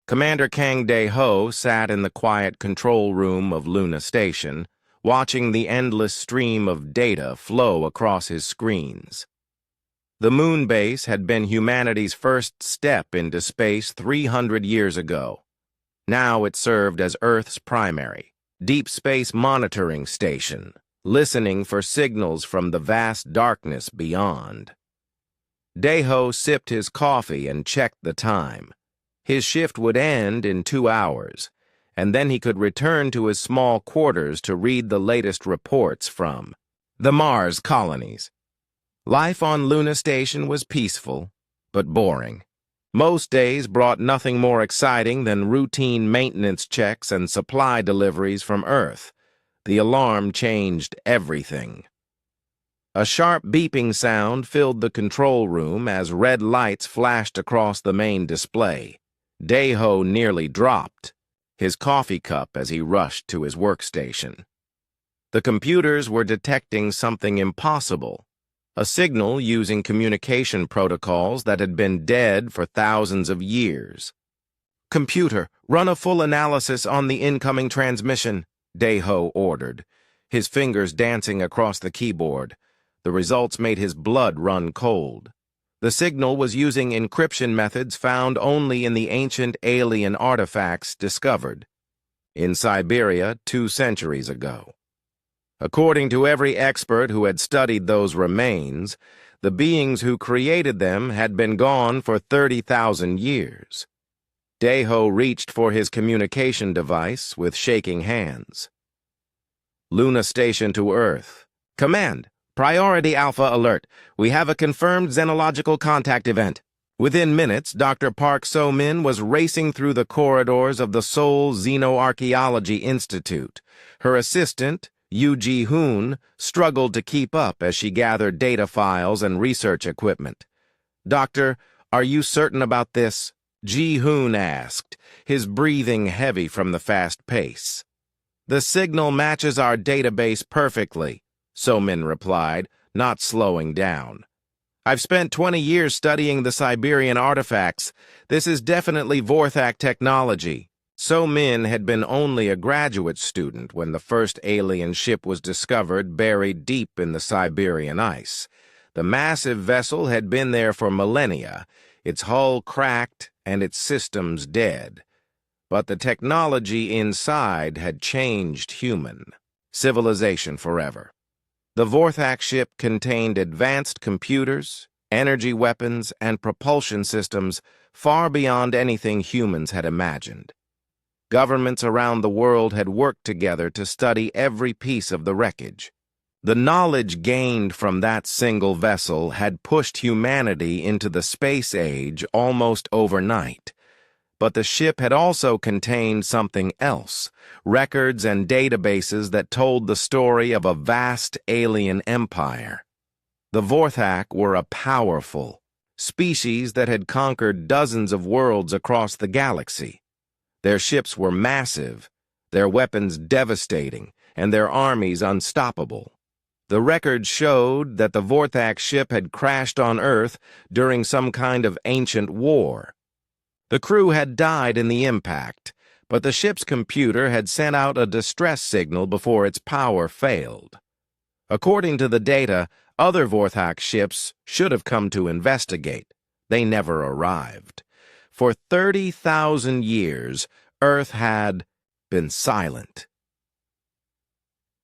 Commander Kang De-ho sat in the quiet control room of Luna Station, watching the endless stream of data flow across his screens. The moon base had been humanity's first step into space 300 years ago. Now it served as Earth's primary, deep space monitoring station, listening for signals from the vast darkness beyond. De-ho sipped his coffee and checked the time. His shift would end in 2 hours, and then he could return to his small quarters to read the latest reports from the Mars colonies. Life on Luna Station was peaceful, but boring. Most days brought nothing more exciting than routine maintenance checks and supply deliveries from Earth. The alarm changed everything. A sharp beeping sound filled the control room as red lights flashed across the main display. De-ho nearly dropped his coffee cup as he rushed to his workstation. The computers were detecting something impossible, a signal using communication protocols that had been dead for thousands of years. "Computer, run a full analysis on the incoming transmission," De-ho ordered, his fingers dancing across the keyboard. The results made his blood run cold. The signal was using encryption methods found only in the ancient alien artifacts discovered in Siberia 2 centuries ago. According to every expert who had studied those remains, the beings who created them had been gone for 30,000 years. De-ho reached for his communication device with shaking hands. Luna Station to Earth. Command. Priority Alpha Alert. We have a confirmed xenological contact event. Within minutes, Dr. Park So-min was racing through the corridors of the Seoul Xenoarchaeology Institute. Her assistant, Yoo Ji-hoon, struggled to keep up as she gathered data files and research equipment. "Doctor, are you certain about this?" Ji-hoon asked, his breathing heavy from the fast pace. "The signal matches our database perfectly," So-min replied, not slowing down. "I've spent 20 years studying the Siberian artifacts. This is definitely Vorthak technology." So-min had been only a graduate student when the first alien ship was discovered buried deep in the Siberian ice. The massive vessel had been there for millennia, its hull cracked and its systems dead. But the technology inside had changed human civilization forever. The Vorthak ship contained advanced computers, energy weapons, and propulsion systems far beyond anything humans had imagined. Governments around the world had worked together to study every piece of the wreckage. The knowledge gained from that single vessel had pushed humanity into the space age almost overnight. But the ship had also contained something else, records and databases that told the story of a vast alien empire. The Vorthak were a powerful species that had conquered dozens of worlds across the galaxy. Their ships were massive, their weapons devastating, and their armies unstoppable. The records showed that the Vorthak ship had crashed on Earth during some kind of ancient war. The crew had died in the impact, but the ship's computer had sent out a distress signal before its power failed. According to the data, other Vorthak ships should have come to investigate. They never arrived. For 30,000 years, Earth had been silent.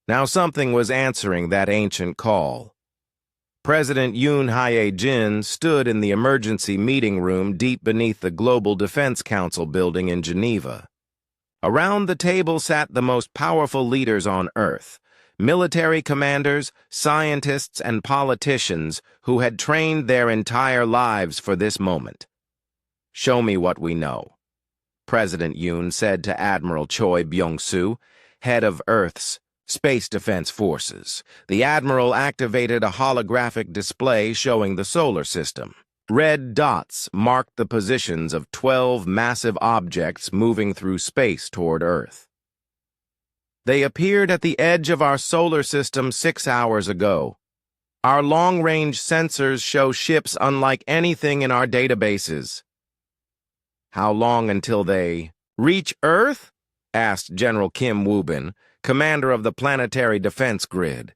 Now something was answering that ancient call. President Yoon Hye-jin stood in the emergency meeting room deep beneath the Global Defense Council building in Geneva. Around the table sat the most powerful leaders on Earth, military commanders, scientists, and politicians who had trained their entire lives for this moment. "Show me what we know," President Yoon said to Admiral Choi Byung-soo, head of Earth's Space Defense Forces. The Admiral activated a holographic display showing the solar system. Red dots marked the positions of 12 massive objects moving through space toward Earth. "They appeared at the edge of our solar system 6 hours ago. Our long-range sensors show ships unlike anything in our databases." How long until they reach Earth? Asked General Kim Woo-bin, commander of the Planetary Defense Grid.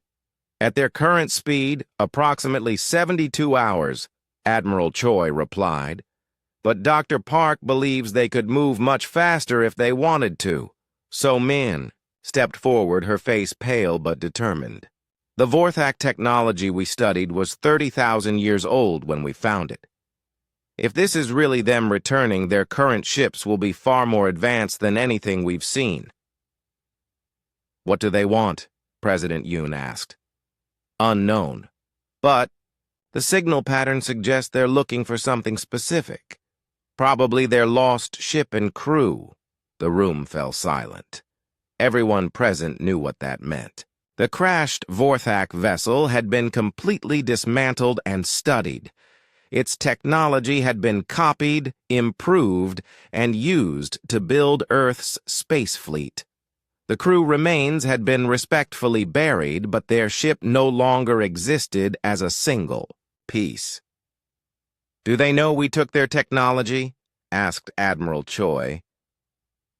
At their current speed, approximately 72 hours, Admiral Choi replied. But Dr. Park believes they could move much faster if they wanted to. So Min stepped forward, her face pale but determined. The Vorthak technology we studied was 30,000 years old when we found it. If this is really them returning, their current ships will be far more advanced than anything we've seen. What do they want? President Yoon asked. Unknown. But the signal pattern suggests they're looking for something specific. Probably their lost ship and crew. The room fell silent. Everyone present knew what that meant. The crashed Vorthak vessel had been completely dismantled and studied. Its technology had been copied, improved, and used to build Earth's space fleet. The crew remains had been respectfully buried, but their ship no longer existed as a single piece. Do they know we took their technology? Asked Admiral Choi.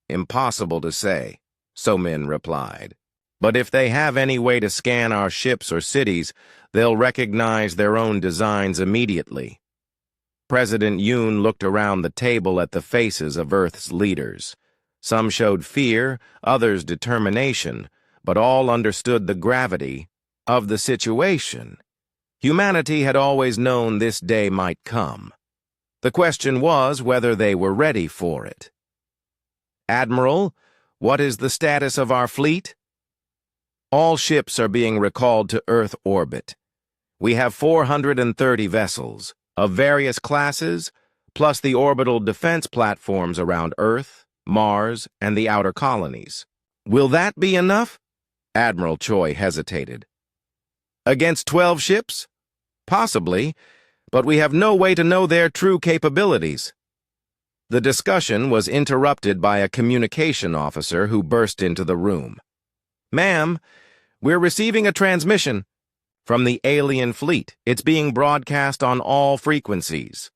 Impossible to say, So Min replied. But if they have any way to scan our ships or cities, they'll recognize their own designs immediately. President Yoon looked around the table at the faces of Earth's leaders. Some showed fear, others determination, but all understood the gravity of the situation. Humanity had always known this day might come. The question was whether they were ready for it. Admiral, what is the status of our fleet? All ships are being recalled to Earth orbit. We have 430 vessels, of various classes, plus the orbital defense platforms around Earth, Mars, and the outer colonies. Will that be enough? Admiral Choi hesitated. Against 12 ships? Possibly, but we have no way to know their true capabilities. The discussion was interrupted by a communication officer who burst into the room. Ma'am, we're receiving a transmission from the alien fleet. It's being broadcast on all frequencies.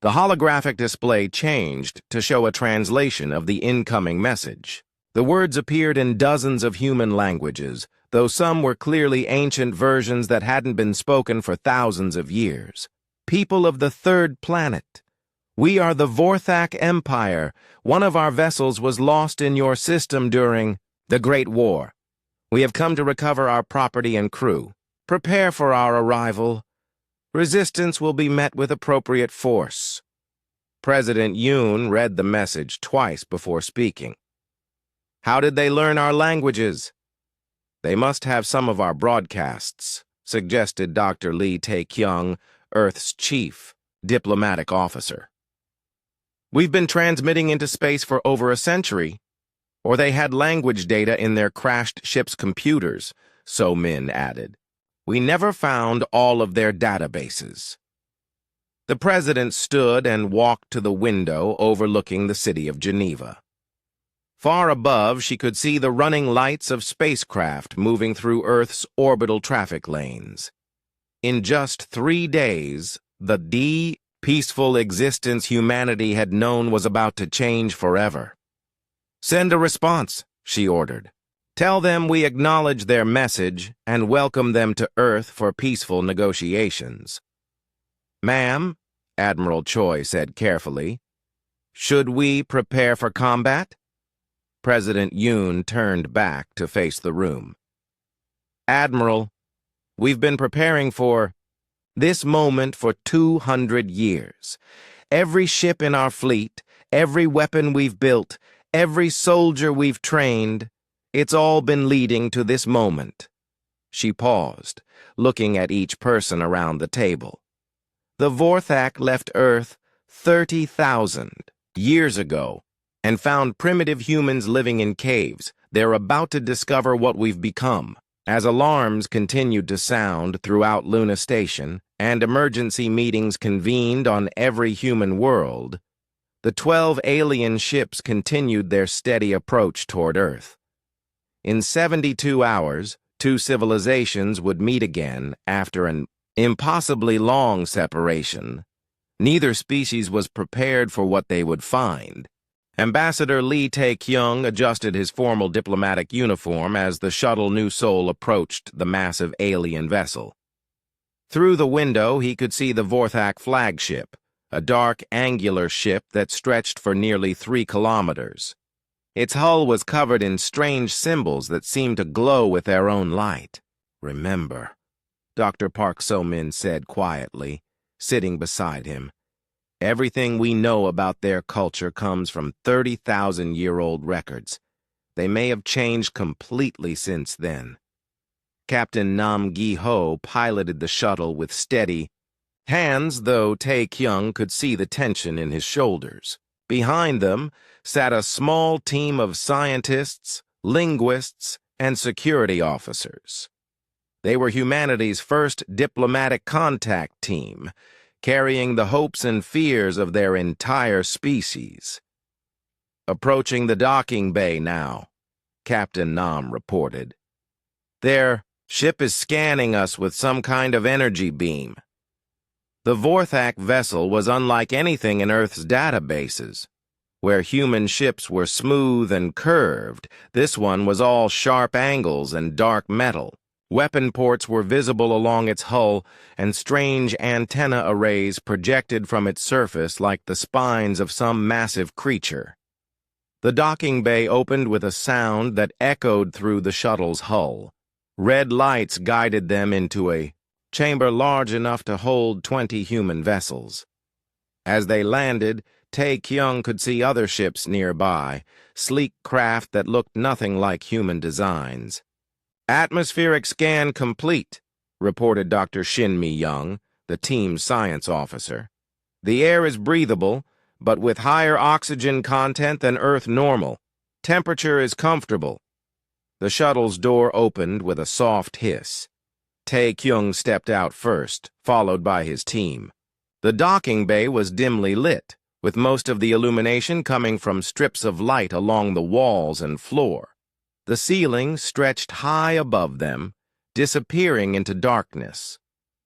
The holographic display changed to show a translation of the incoming message. The words appeared in dozens of human languages, though some were clearly ancient versions that hadn't been spoken for thousands of years. People of the third planet, we are the Vorthak Empire. One of our vessels was lost in your system during the Great War. We have come to recover our property and crew. Prepare for our arrival. Resistance will be met with appropriate force. President Yoon read the message twice before speaking. How did they learn our languages? They must have some of our broadcasts, suggested Dr. Lee Tae-kyung, Earth's chief diplomatic officer. We've been transmitting into space for over a century. Or they had language data in their crashed ship's computers, So Min added. We never found all of their databases. The president stood and walked to the window overlooking the city of Geneva. Far above, she could see the running lights of spacecraft moving through Earth's orbital traffic lanes. In just 3 days, the peaceful existence humanity had known was about to change forever. Send a response, she ordered. Tell them we acknowledge their message and welcome them to Earth for peaceful negotiations. Ma'am, Admiral Choi said carefully, should we prepare for combat? President Yoon turned back to face the room. Admiral, we've been preparing for this moment for 200 years. Every ship in our fleet, every weapon we've built, every soldier we've trained, it's all been leading to this moment. She paused, looking at each person around the table. The Vorthak left Earth 30,000 years ago and found primitive humans living in caves. They're about to discover what we've become. As alarms continued to sound throughout Luna Station and emergency meetings convened on every human world, the 12 alien ships continued their steady approach toward Earth. In 72 hours, 2 civilizations would meet again after an impossibly long separation. Neither species was prepared for what they would find. Ambassador Lee Tae-kyung adjusted his formal diplomatic uniform as the shuttle New Seoul approached the massive alien vessel. Through the window, he could see the Vorthak flagship, a dark, angular ship that stretched for nearly 3 kilometers. Its hull was covered in strange symbols that seemed to glow with their own light. "Remember," Dr. Park So-min said quietly, sitting beside him, "everything we know about their culture comes from 30,000-year-old records. They may have changed completely since then." Captain Nam Gi-ho piloted the shuttle with steady hands, though Tae-kyung could see the tension in his shoulders. Behind them sat a small team of scientists, linguists, and security officers. They were humanity's first diplomatic contact team, carrying the hopes and fears of their entire species. "Approaching the docking bay now," Captain Nam reported. "Their ship is scanning us with some kind of energy beam." The Vorthak vessel was unlike anything in Earth's databases. Where human ships were smooth and curved, this one was all sharp angles and dark metal. Weapon ports were visible along its hull, and strange antenna arrays projected from its surface like the spines of some massive creature. The docking bay opened with a sound that echoed through the shuttle's hull. Red lights guided them into a chamber large enough to hold 20 human vessels. As they landed, Tae-kyung could see other ships nearby, sleek craft that looked nothing like human designs. "Atmospheric scan complete," reported Dr. Shin Mi-young, the team's science officer. "The air is breathable, but with higher oxygen content than Earth normal. Temperature is comfortable." The shuttle's door opened with a soft hiss. Tae-kyung stepped out first, followed by his team. The docking bay was dimly lit, with most of the illumination coming from strips of light along the walls and floor. The ceiling stretched high above them, disappearing into darkness.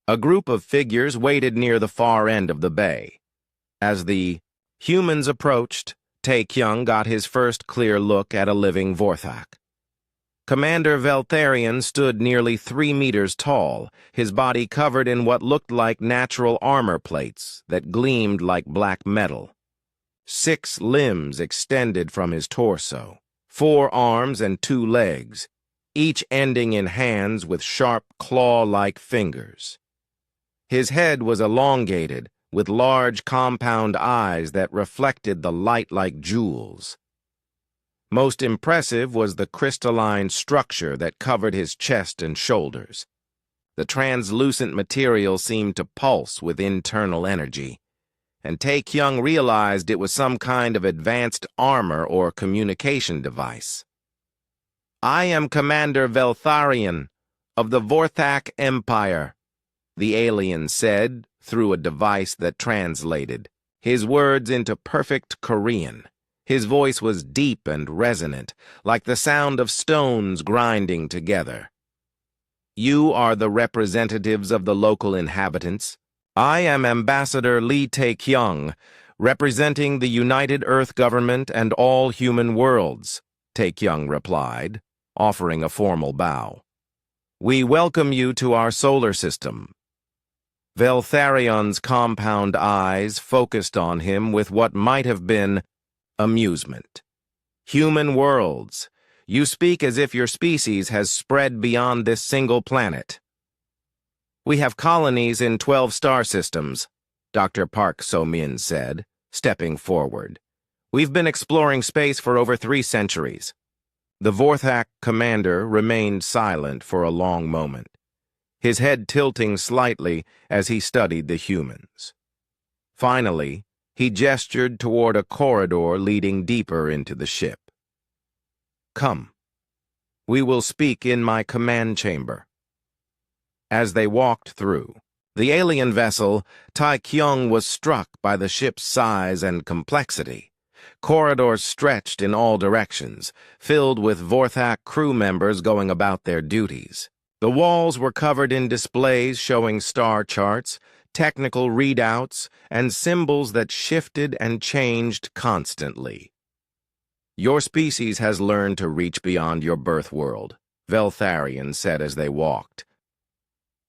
A group of figures waited near the far end of the bay. As the humans approached, Tae-kyung got his first clear look at a living Vorthak. Commander Veltharion stood nearly 3 meters tall, his body covered in what looked like natural armor plates that gleamed like black metal. 6 limbs extended from his torso, 4 arms and 2 legs, each ending in hands with sharp claw-like fingers. His head was elongated, with large compound eyes that reflected the light like jewels. Most impressive was the crystalline structure that covered his chest and shoulders. The translucent material seemed to pulse with internal energy, and Tae-kyung realized it was some kind of advanced armor or communication device. "I am Commander Veltharion of the Vorthak Empire," the alien said through a device that translated his words into perfect Korean. His voice was deep and resonant, like the sound of stones grinding together. "You are the representatives of the local inhabitants. I am Ambassador Lee Tae-kyung, representing the United Earth Government and all human worlds," Tae-kyung replied, offering a formal bow. "We welcome you to our solar system." Veltharion's compound eyes focused on him with what might have been amusement. "Human worlds. You speak as if your species has spread beyond this single planet." "We have colonies in 12 star systems," Dr. Park So-min said, stepping forward. "We've been exploring space for over 3 centuries. The Vorthak commander remained silent for a long moment, his head tilting slightly as he studied the humans. Finally, he gestured toward a corridor leading deeper into the ship. "Come. We will speak in my command chamber." As they walked through the alien vessel, Tae-kyung was struck by the ship's size and complexity. Corridors stretched in all directions, filled with Vorthak crew members going about their duties. The walls were covered in displays showing star charts, technical readouts, and symbols that shifted and changed constantly. "Your species has learned to reach beyond your birth world," Veltharion said as they walked.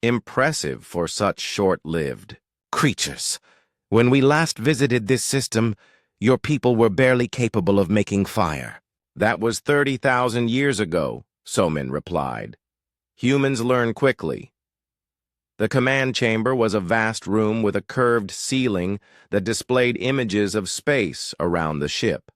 "Impressive for such short-lived creatures. When we last visited this system, your people were barely capable of making fire." "That was 30,000 years ago," Somin replied. "Humans learn quickly." The command chamber was a vast room with a curved ceiling that displayed images of space around the ship.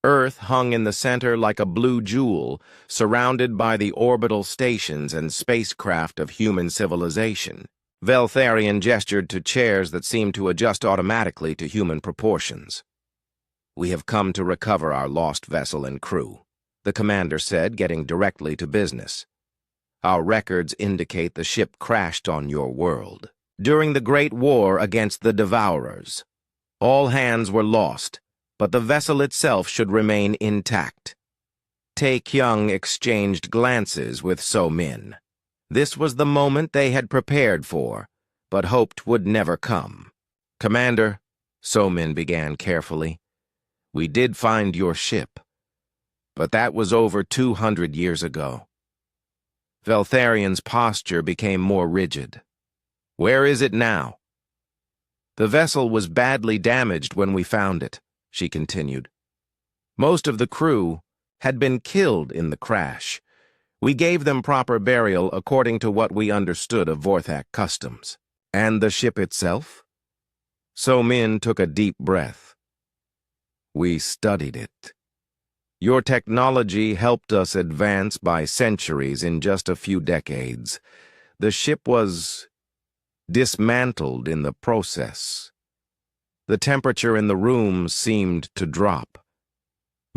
Earth hung in the center like a blue jewel, surrounded by the orbital stations and spacecraft of human civilization. Veltharion gestured to chairs that seemed to adjust automatically to human proportions. "We have come to recover our lost vessel and crew," the commander said, getting directly to business. "Our records indicate the ship crashed on your world during the Great War against the Devourers. All hands were lost, but the vessel itself should remain intact." Tae-kyung exchanged glances with So-min. This was the moment they had prepared for, but hoped would never come. "Commander," So-min began carefully, "we did find your ship, but that was over 200 years ago." Veltharion's posture became more rigid. "Where is it now?" "The vessel was badly damaged when we found it," she continued. "Most of the crew had been killed in the crash. We gave them proper burial according to what we understood of Vorthak customs." "And the ship itself?" So-min took a deep breath. "We studied it. Your technology helped us advance by centuries in just a few decades. The ship was dismantled in the process. The temperature in the room seemed to drop."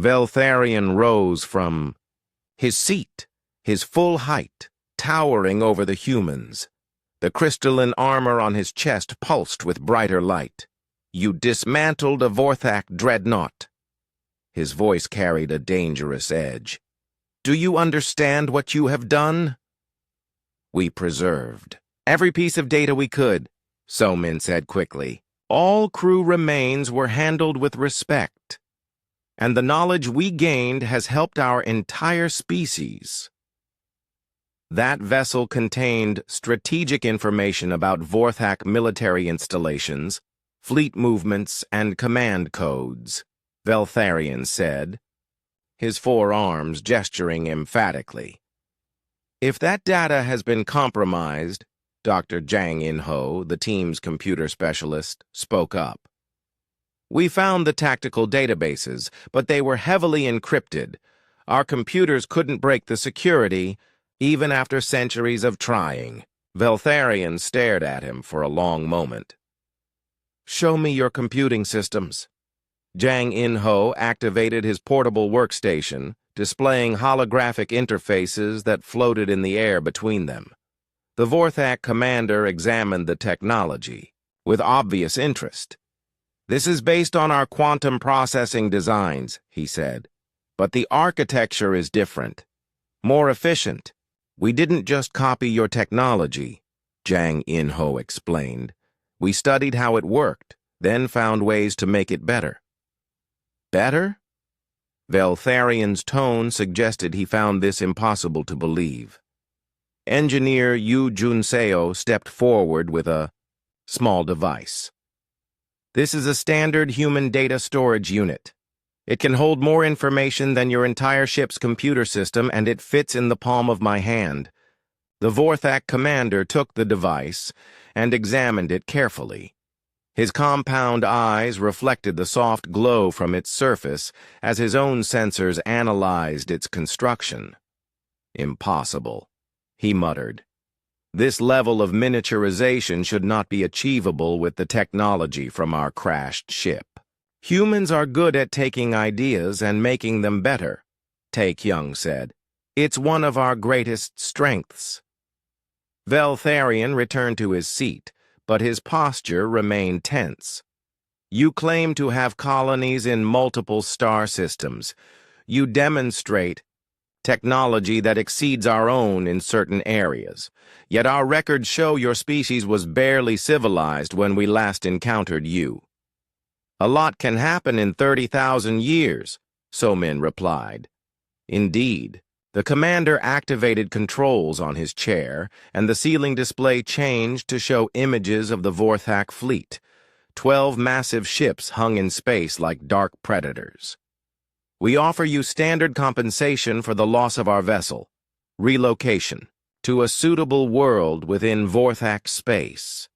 Veltharion rose from his seat, his full height, towering over the humans. The crystalline armor on his chest pulsed with brighter light. "You dismantled a Vorthak dreadnought." His voice carried a dangerous edge. "Do you understand what you have done?" "We preserved every piece of data we could," So-min said quickly. "All crew remains were handled with respect, and the knowledge we gained has helped our entire species." That vessel contained strategic information about Vorthak military installations, fleet movements, and command codes, Veltharion said, his forearms gesturing emphatically. "If that data has been compromised," Dr. Jang In-ho, the team's computer specialist, spoke up. "We found the tactical databases, but they were heavily encrypted. Our computers couldn't break the security, even after centuries of trying." Veltharion stared at him for a long moment. "Show me your computing systems." Jang In-ho activated his portable workstation, displaying holographic interfaces that floated in the air between them. The Vorthak commander examined the technology with obvious interest. "This is based on our quantum processing designs," he said, "but the architecture is different, more efficient. We didn't just copy your technology," Jang In-ho explained. "We studied how it worked, then found ways to make it better." "Better?" Veltharion's tone suggested he found this impossible to believe. Engineer Yu Junseo stepped forward with a small device. "This is a standard human data storage unit. It can hold more information than your entire ship's computer system, and it fits in the palm of my hand." The Vorthak commander took the device and examined it carefully. His compound eyes reflected the soft glow from its surface as his own sensors analyzed its construction. "Impossible," he muttered. "This level of miniaturization should not be achievable with the technology from our crashed ship." "Humans are good at taking ideas and making them better," Tae-kyung said. "It's one of our greatest strengths." Veltharion returned to his seat, but his posture remained tense. "You claim to have colonies in multiple star systems. You demonstrate technology that exceeds our own in certain areas. Yet our records show your species was barely civilized when we last encountered you. A lot can happen in 30,000 years, Somin replied. Indeed. The commander activated controls on his chair, and the ceiling display changed to show images of the Vorthak fleet. 12 massive ships hung in space like dark predators. We offer you standard compensation for the loss of our vessel, relocation to a suitable world within Vorthak space,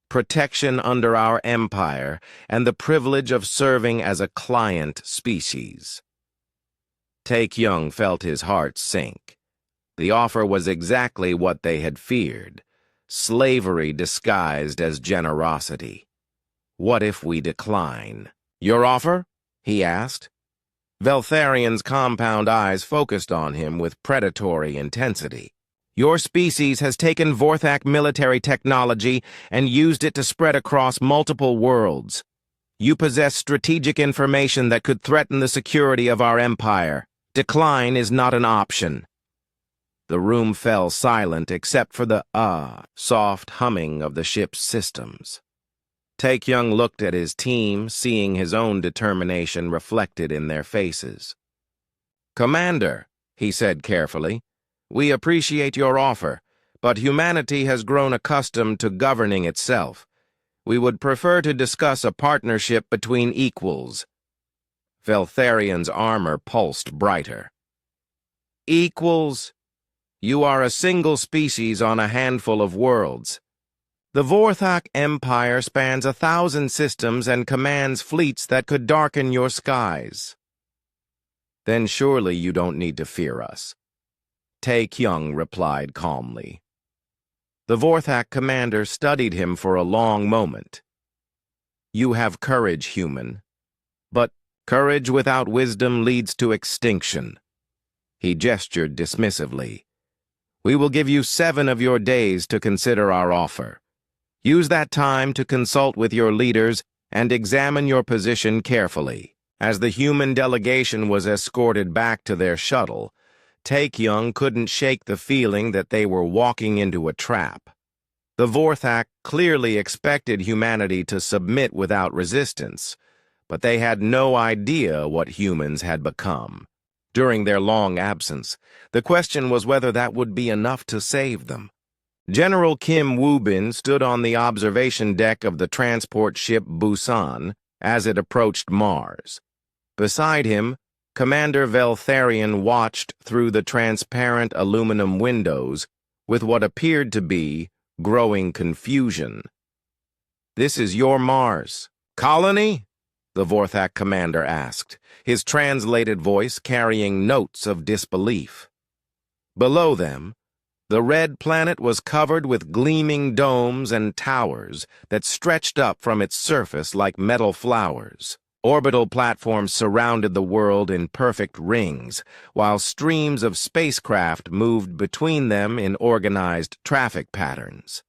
protection under our empire, and the privilege of serving as a client species. Tae-kyung felt his heart sink. The offer was exactly what they had feared, slavery disguised as generosity. What if we decline? Your offer? He asked. Veltharian's compound eyes focused on him with predatory intensity. Your species has taken Vorthak military technology and used it to spread across multiple worlds. You possess strategic information that could threaten the security of our empire. Decline is not an option. The room fell silent except for the soft humming of the ship's systems. Tae-kyung looked at his team, seeing his own determination reflected in their faces. Commander, he said carefully, we appreciate your offer, but humanity has grown accustomed to governing itself. We would prefer to discuss a partnership between equals. Veltharian's armor pulsed brighter. Equals? You are a single species on a handful of worlds. The Vorthak Empire spans 1,000 systems and commands fleets that could darken your skies. Then surely you don't need to fear us. Tae-kyung replied calmly. The Vorthak commander studied him for a long moment. You have courage, human. But courage without wisdom leads to extinction. He gestured dismissively. We will give you 7 of your days to consider our offer. Use that time to consult with your leaders and examine your position carefully. As the human delegation was escorted back to their shuttle, Tae-kyung couldn't shake the feeling that they were walking into a trap. The Vorthak clearly expected humanity to submit without resistance, but they had no idea what humans had become. During their long absence, the question was whether that would be enough to save them. General Kim Woo-bin stood on the observation deck of the transport ship Busan as it approached Mars. Beside him, Commander Veltharian watched through the transparent aluminum windows with what appeared to be growing confusion. This is your Mars. Colony? The Vorthak commander asked, his translated voice carrying notes of disbelief. Below them, the red planet was covered with gleaming domes and towers that stretched up from its surface like metal flowers. Orbital platforms surrounded the world in perfect rings, while streams of spacecraft moved between them in organized traffic patterns.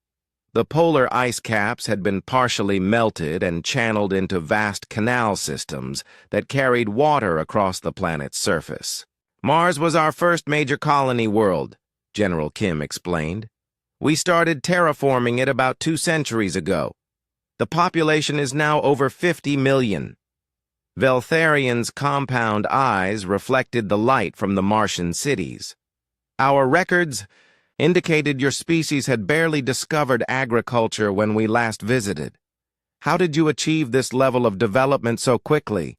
The polar ice caps had been partially melted and channeled into vast canal systems that carried water across the planet's surface. Mars was our first major colony world, General Kim explained. We started terraforming it about 2 centuries ago. The population is now over 50 million. Veltharian's compound eyes reflected the light from the Martian cities. Our records indicated your species had barely discovered agriculture when we last visited. How did you achieve this level of development so quickly?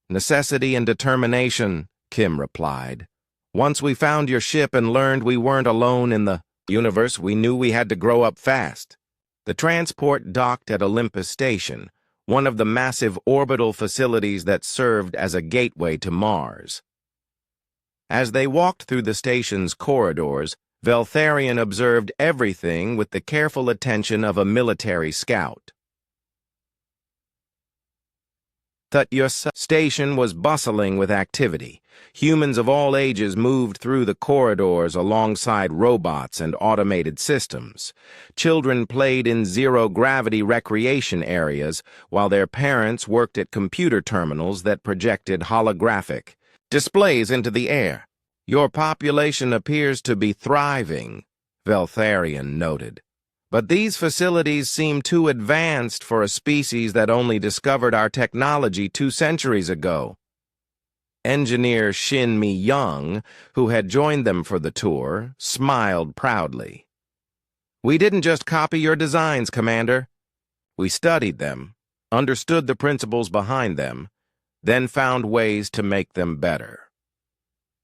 Necessity and determination, Kim replied. Once we found your ship and learned we weren't alone in the universe, we knew we had to grow up fast. The transport docked at Olympus Station, one of the massive orbital facilities that served as a gateway to Mars. As they walked through the station's corridors, Veltharian observed everything with the careful attention of a military scout. Thutyus station was bustling with activity. Humans of all ages moved through the corridors alongside robots and automated systems. Children played in zero-gravity recreation areas, while their parents worked at computer terminals that projected holographic displays into the air. Your population appears to be thriving, Veltharion noted. But these facilities seem too advanced for a species that only discovered our technology 2 centuries ago. Engineer Shin Mi-young, who had joined them for the tour, smiled proudly. We didn't just copy your designs, Commander. We studied them, understood the principles behind them, then found ways to make them better.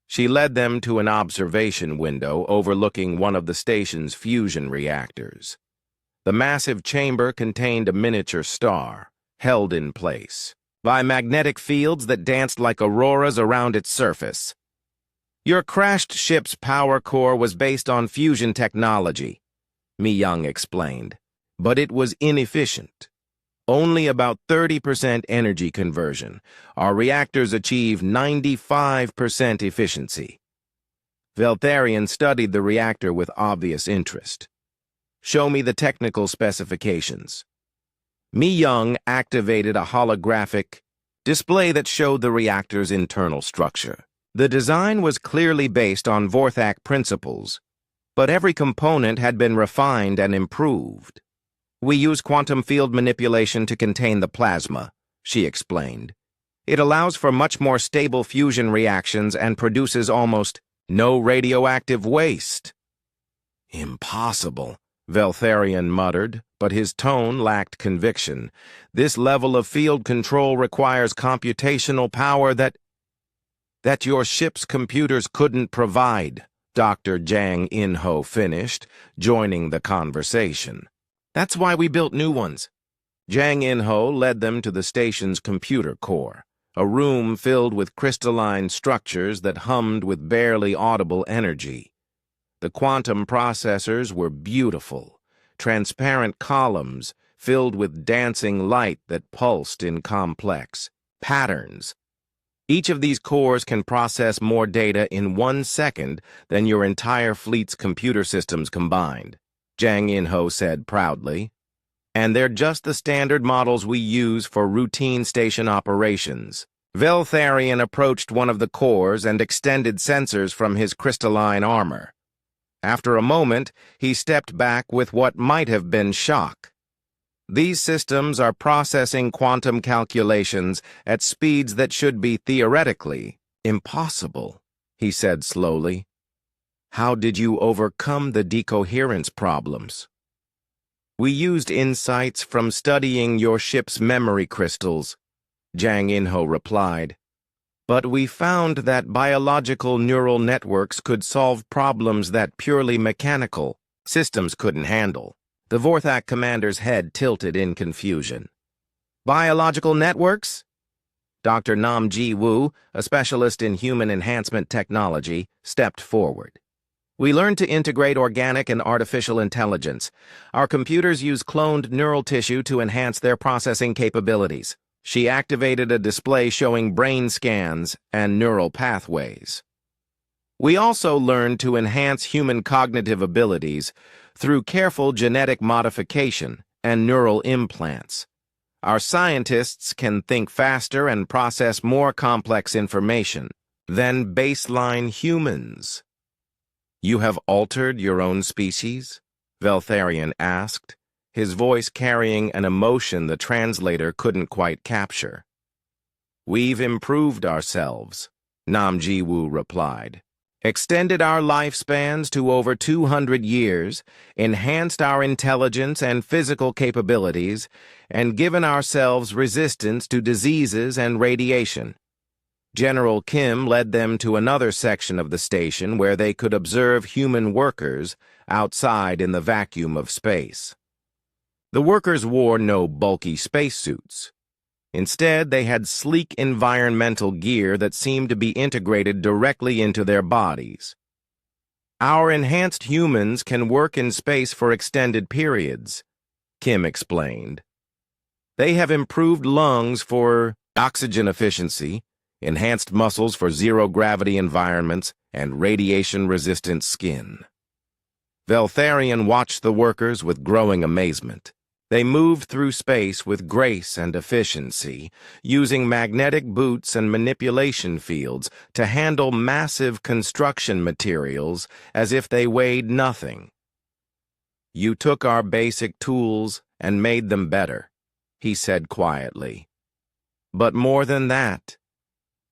She led them to an observation window overlooking one of the station's fusion reactors. The massive chamber contained a miniature star, held in place by magnetic fields that danced like auroras around its surface. Your crashed ship's power core was based on fusion technology, Mi-young explained, but it was inefficient. Only about 30% energy conversion. Our reactors achieve 95% efficiency. Veltharion studied the reactor with obvious interest. Show me the technical specifications. Mi-young activated a holographic display that showed the reactor's internal structure. The design was clearly based on Vorthak principles, but every component had been refined and improved. We use quantum field manipulation to contain the plasma, she explained. It allows for much more stable fusion reactions and produces almost no radioactive waste. Impossible, Veltharion muttered, but his tone lacked conviction. This level of field control requires computational power that your ship's computers couldn't provide, Dr. Jang In-ho finished, joining the conversation. That's why we built new ones. Jang In-ho led them to the station's computer core, a room filled with crystalline structures that hummed with barely audible energy. The quantum processors were beautiful, transparent columns filled with dancing light that pulsed in complex patterns. Each of these cores can process more data in 1 second than your entire fleet's computer systems combined, Jang In-ho said proudly. And they're just the standard models we use for routine station operations. Veltharion approached one of the cores and extended sensors from his crystalline armor. After a moment, he stepped back with what might have been shock. These systems are processing quantum calculations at speeds that should be theoretically impossible, he said slowly. How did you overcome the decoherence problems? We used insights from studying your ship's memory crystals, Jang In-ho replied. But we found that biological neural networks could solve problems that purely mechanical systems couldn't handle. The Vorthak commander's head tilted in confusion. Biological networks? Dr. Nam Ji-woo, a specialist in human enhancement technology, stepped forward. We learned to integrate organic and artificial intelligence. Our computers use cloned neural tissue to enhance their processing capabilities. She activated a display showing brain scans and neural pathways. We also learned to enhance human cognitive abilities through careful genetic modification and neural implants. Our scientists can think faster and process more complex information than baseline humans. You have altered your own species? Veltharion asked, his voice carrying an emotion the translator couldn't quite capture. We've improved ourselves, Nam Ji-woo replied. Extended our lifespans to over 200 years, enhanced our intelligence and physical capabilities, and given ourselves resistance to diseases and radiation. General Kim led them to another section of the station where they could observe human workers outside in the vacuum of space. The workers wore no bulky spacesuits. Instead, they had sleek environmental gear that seemed to be integrated directly into their bodies. Our enhanced humans can work in space for extended periods, Kim explained. They have improved lungs for oxygen efficiency, enhanced muscles for zero-gravity environments, and radiation-resistant skin. Veltharion watched the workers with growing amazement. They moved through space with grace and efficiency, using magnetic boots and manipulation fields to handle massive construction materials as if they weighed nothing. "You took our basic tools and made them better," he said quietly. "But more than that,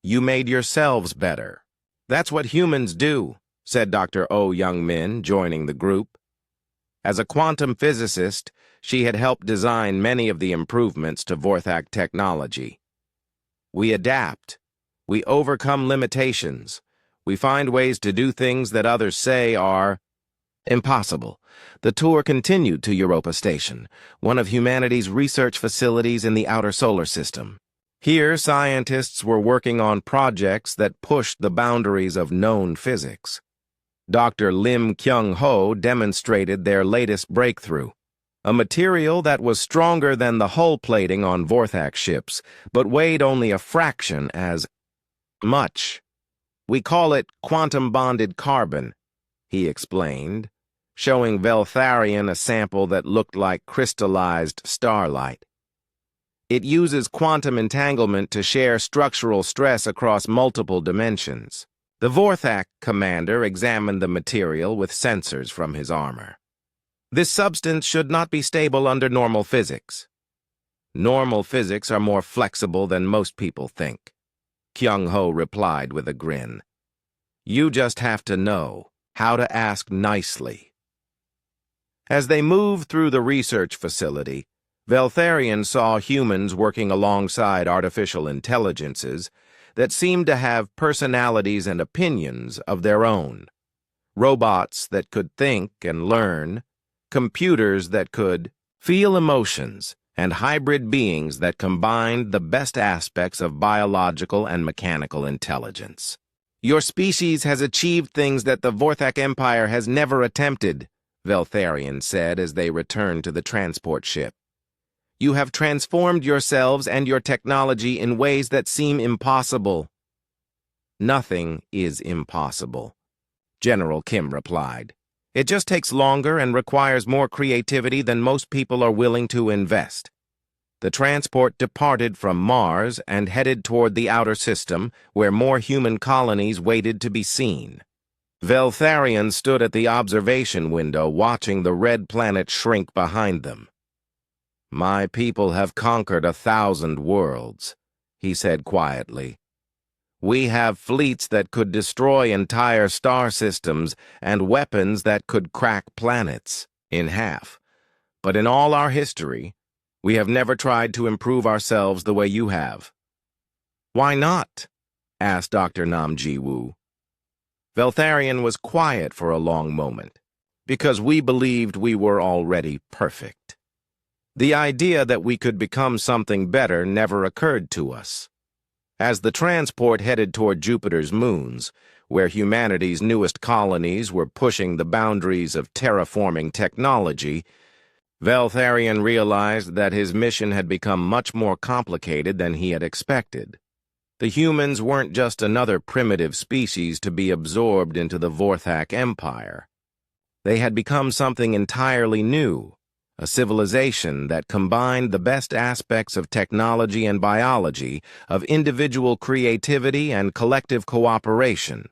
you made yourselves better." "That's what humans do," said Dr. Oh Young-min, joining the group. As a quantum physicist, she had helped design many of the improvements to Vorthak technology. "We adapt. We overcome limitations. We find ways to do things that others say are impossible." The tour continued to Europa Station, one of humanity's research facilities in the outer solar system. Here, scientists were working on projects that pushed the boundaries of known physics. Dr. Lim Kyung-ho demonstrated their latest breakthrough, a material that was stronger than the hull plating on Vorthak ships, but weighed only a fraction as much. "We call it quantum-bonded carbon," he explained, showing Veltharion a sample that looked like crystallized starlight. "It uses quantum entanglement to share structural stress across multiple dimensions." The Vorthak commander examined the material with sensors from his armor. "This substance should not be stable under normal physics." "Normal physics are more flexible than most people think," Kyung-ho replied with a grin. "You just have to know how to ask nicely." As they moved through the research facility, Veltharion saw humans working alongside artificial intelligences that seemed to have personalities and opinions of their own. Robots that could think and learn, computers that could feel emotions, and hybrid beings that combined the best aspects of biological and mechanical intelligence. "Your species has achieved things that the Vorthak Empire has never attempted," Veltharion said as they returned to the transport ship. "You have transformed yourselves and your technology in ways that seem impossible." "Nothing is impossible," General Kim replied. "It just takes longer and requires more creativity than most people are willing to invest." The transport departed from Mars and headed toward the outer system, where more human colonies waited to be seen. Veltharion stood at the observation window watching the red planet shrink behind them. "My people have conquered 1,000 worlds," he said quietly. "We have fleets that could destroy entire star systems and weapons that could crack planets in half. But in all our history, we have never tried to improve ourselves the way you have." "Why not?" asked Dr. Nam Ji-woo. Veltharion was quiet for a long moment. "Because we believed we were already perfect. The idea that we could become something better never occurred to us." As the transport headed toward Jupiter's moons, where humanity's newest colonies were pushing the boundaries of terraforming technology, Veltharion realized that his mission had become much more complicated than he had expected. The humans weren't just another primitive species to be absorbed into the Vorthak Empire. They had become something entirely new, a civilization that combined the best aspects of technology and biology, of individual creativity and collective cooperation.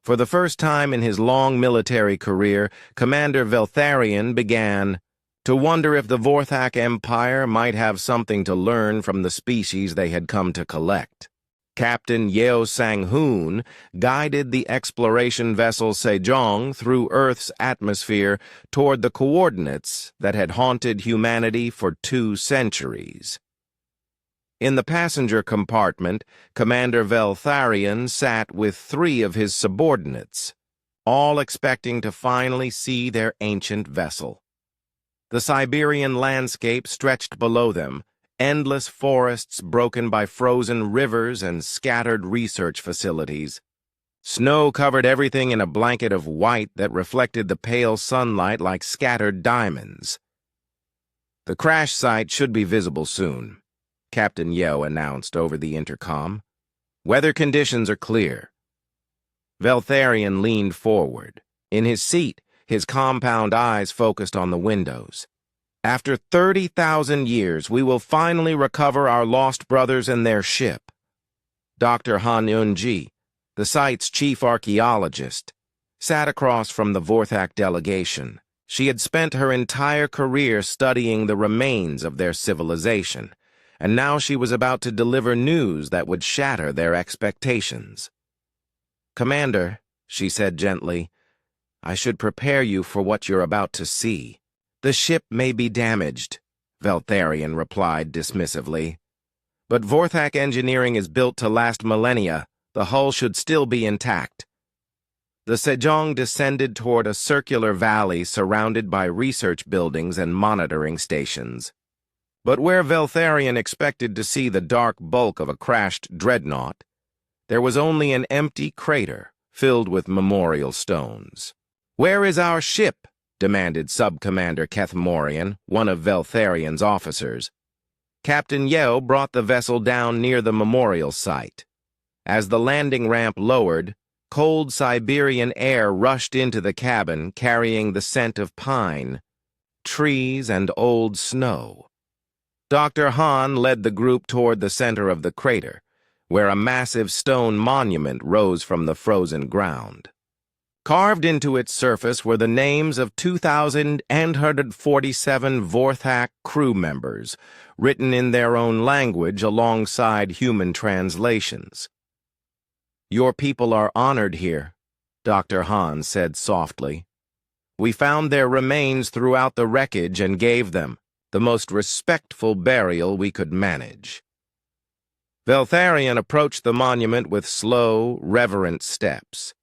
For the first time in his long military career, Commander Veltharion began to wonder if the Vorthak Empire might have something to learn from the species they had come to collect. Captain Yeo Sang-hoon guided the exploration vessel Sejong through Earth's atmosphere toward the coordinates that had haunted humanity for 2 centuries. In the passenger compartment, Commander Veltharion sat with 3 of his subordinates, all expecting to finally see their ancient vessel. The Siberian landscape stretched below them, endless forests broken by frozen rivers and scattered research facilities. Snow covered everything in a blanket of white that reflected the pale sunlight like scattered diamonds. "The crash site should be visible soon," Captain Yeo announced over the intercom. "Weather conditions are clear." Veltharion leaned forward. In his seat, his compound eyes focused on the windows. After 30,000 years, we will finally recover our lost brothers and their ship. Dr. Han Eun-ji, the site's chief archaeologist, sat across from the Vorthak delegation. She had spent her entire career studying the remains of their civilization, and now she was about to deliver news that would shatter their expectations. "Commander," she said gently, "I should prepare you for what you're about to see." "The ship may be damaged," Veltharion replied dismissively. "But Vorthak engineering is built to last millennia. The hull should still be intact." The Sejong descended toward a circular valley surrounded by research buildings and monitoring stations. But where Veltharion expected to see the dark bulk of a crashed dreadnought, there was only an empty crater filled with memorial stones. "Where is our ship?" demanded Sub-Commander Kethmorian, one of Veltharion's officers. Captain Yeo brought the vessel down near the memorial site. As the landing ramp lowered, cold Siberian air rushed into the cabin carrying the scent of pine, trees, and old snow. Dr. Han led the group toward the center of the crater, where a massive stone monument rose from the frozen ground. Carved into its surface were the names of 2,847 Vorthak crew members, written in their own language alongside human translations. "Your people are honored here," Dr. Han said softly. "We found their remains throughout the wreckage and gave them the most respectful burial we could manage." Veltharion approached the monument with slow, reverent steps.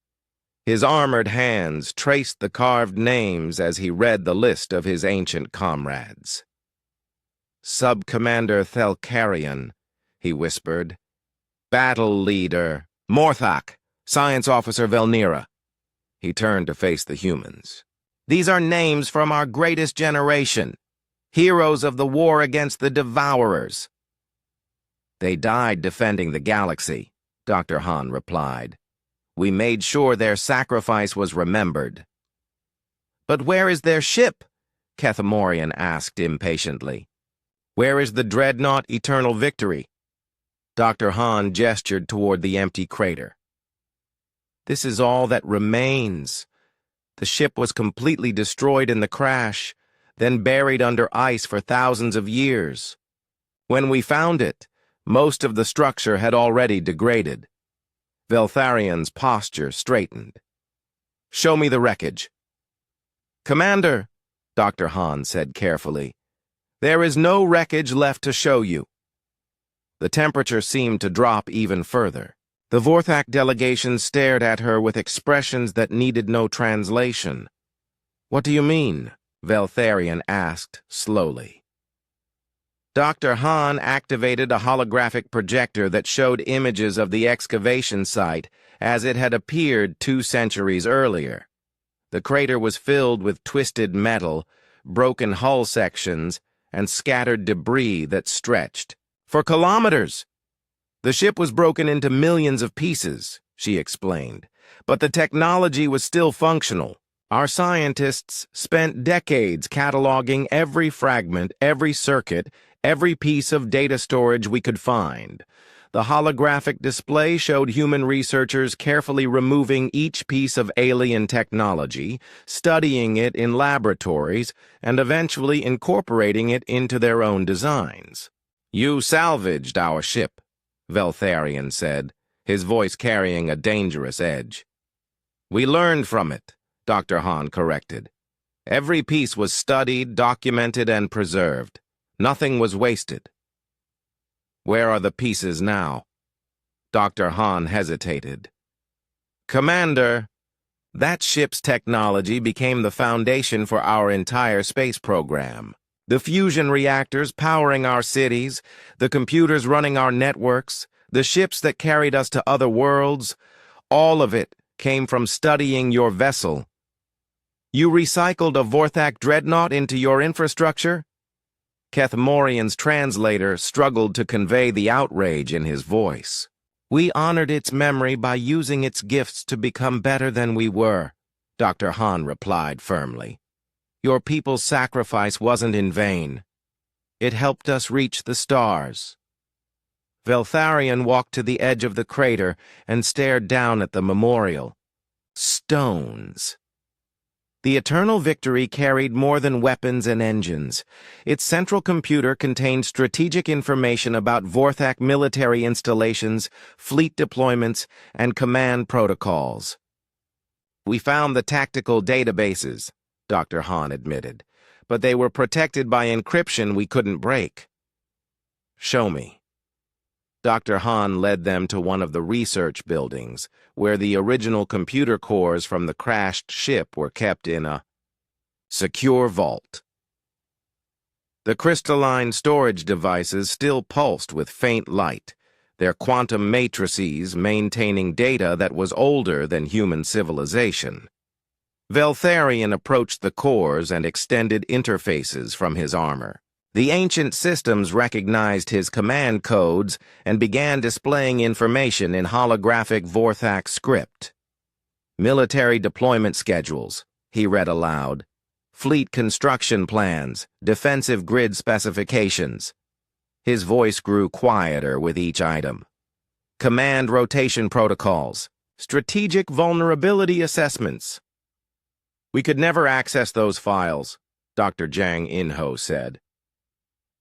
His armored hands traced the carved names as he read the list of his ancient comrades. "Sub-Commander Thelkarion," he whispered. "Battle Leader Morthak, Science Officer Velnira." He turned to face the humans. "These are names from our greatest generation, heroes of the war against the Devourers." "They died defending the galaxy," Dr. Han replied. "We made sure their sacrifice was remembered." "But where is their ship?" Kethmorian asked impatiently. "Where is the dreadnought Eternal Victory?" Dr. Han gestured toward the empty crater. "This is all that remains. The ship was completely destroyed in the crash, then buried under ice for thousands of years. When we found it, most of the structure had already degraded." Veltharion's posture straightened. "Show me the wreckage." "Commander," Dr. Han said carefully, "there is no wreckage left to show you." The temperature seemed to drop even further. The Vorthak delegation stared at her with expressions that needed no translation. "What do you mean?" Veltharion asked slowly. Dr. Han activated a holographic projector that showed images of the excavation site as it had appeared 2 centuries earlier. The crater was filled with twisted metal, broken hull sections, and scattered debris that stretched for kilometers. "The ship was broken into millions of pieces," she explained, "but the technology was still functional. Our scientists spent decades cataloging every fragment, every circuit, every piece of data storage we could find. The holographic display showed human researchers carefully removing each piece of alien technology, studying it in laboratories, and eventually incorporating it into their own designs. "You salvaged our ship," Veltharion said, his voice carrying a dangerous edge. "We learned from it," Dr. Han corrected. "Every piece was studied, documented, and preserved. Nothing was wasted." "Where are the pieces now?" Dr. Han hesitated. "Commander, that ship's technology became the foundation for our entire space program. The fusion reactors powering our cities, the computers running our networks, the ships that carried us to other worlds, all of it came from studying your vessel. You recycled a Vorthak dreadnought into your infrastructure?" Kethmorian's translator struggled to convey the outrage in his voice. "We honored its memory by using its gifts to become better than we were," Dr. Han replied firmly. Your people's sacrifice wasn't in vain. It helped us reach the stars. Veltharion walked to the edge of the crater and stared down at the memorial. Stones. The Eternal Victory carried more than weapons and engines. Its central computer contained strategic information about Vorthak military installations, fleet deployments, and command protocols. We found the tactical databases, Dr. Hahn admitted, but they were protected by encryption we couldn't break. Show me. Dr. Hahn led them to one of the research buildings, where the original computer cores from the crashed ship were kept in a secure vault. The crystalline storage devices still pulsed with faint light, their quantum matrices maintaining data that was older than human civilization. Veltharion approached the cores and extended interfaces from his armor. The ancient systems recognized his command codes and began displaying information in holographic Vorthak script. Military deployment schedules, he read aloud. Fleet construction plans, defensive grid specifications. His voice grew quieter with each item. Command rotation protocols, strategic vulnerability assessments. We could never access those files, Dr. Jang In-ho said.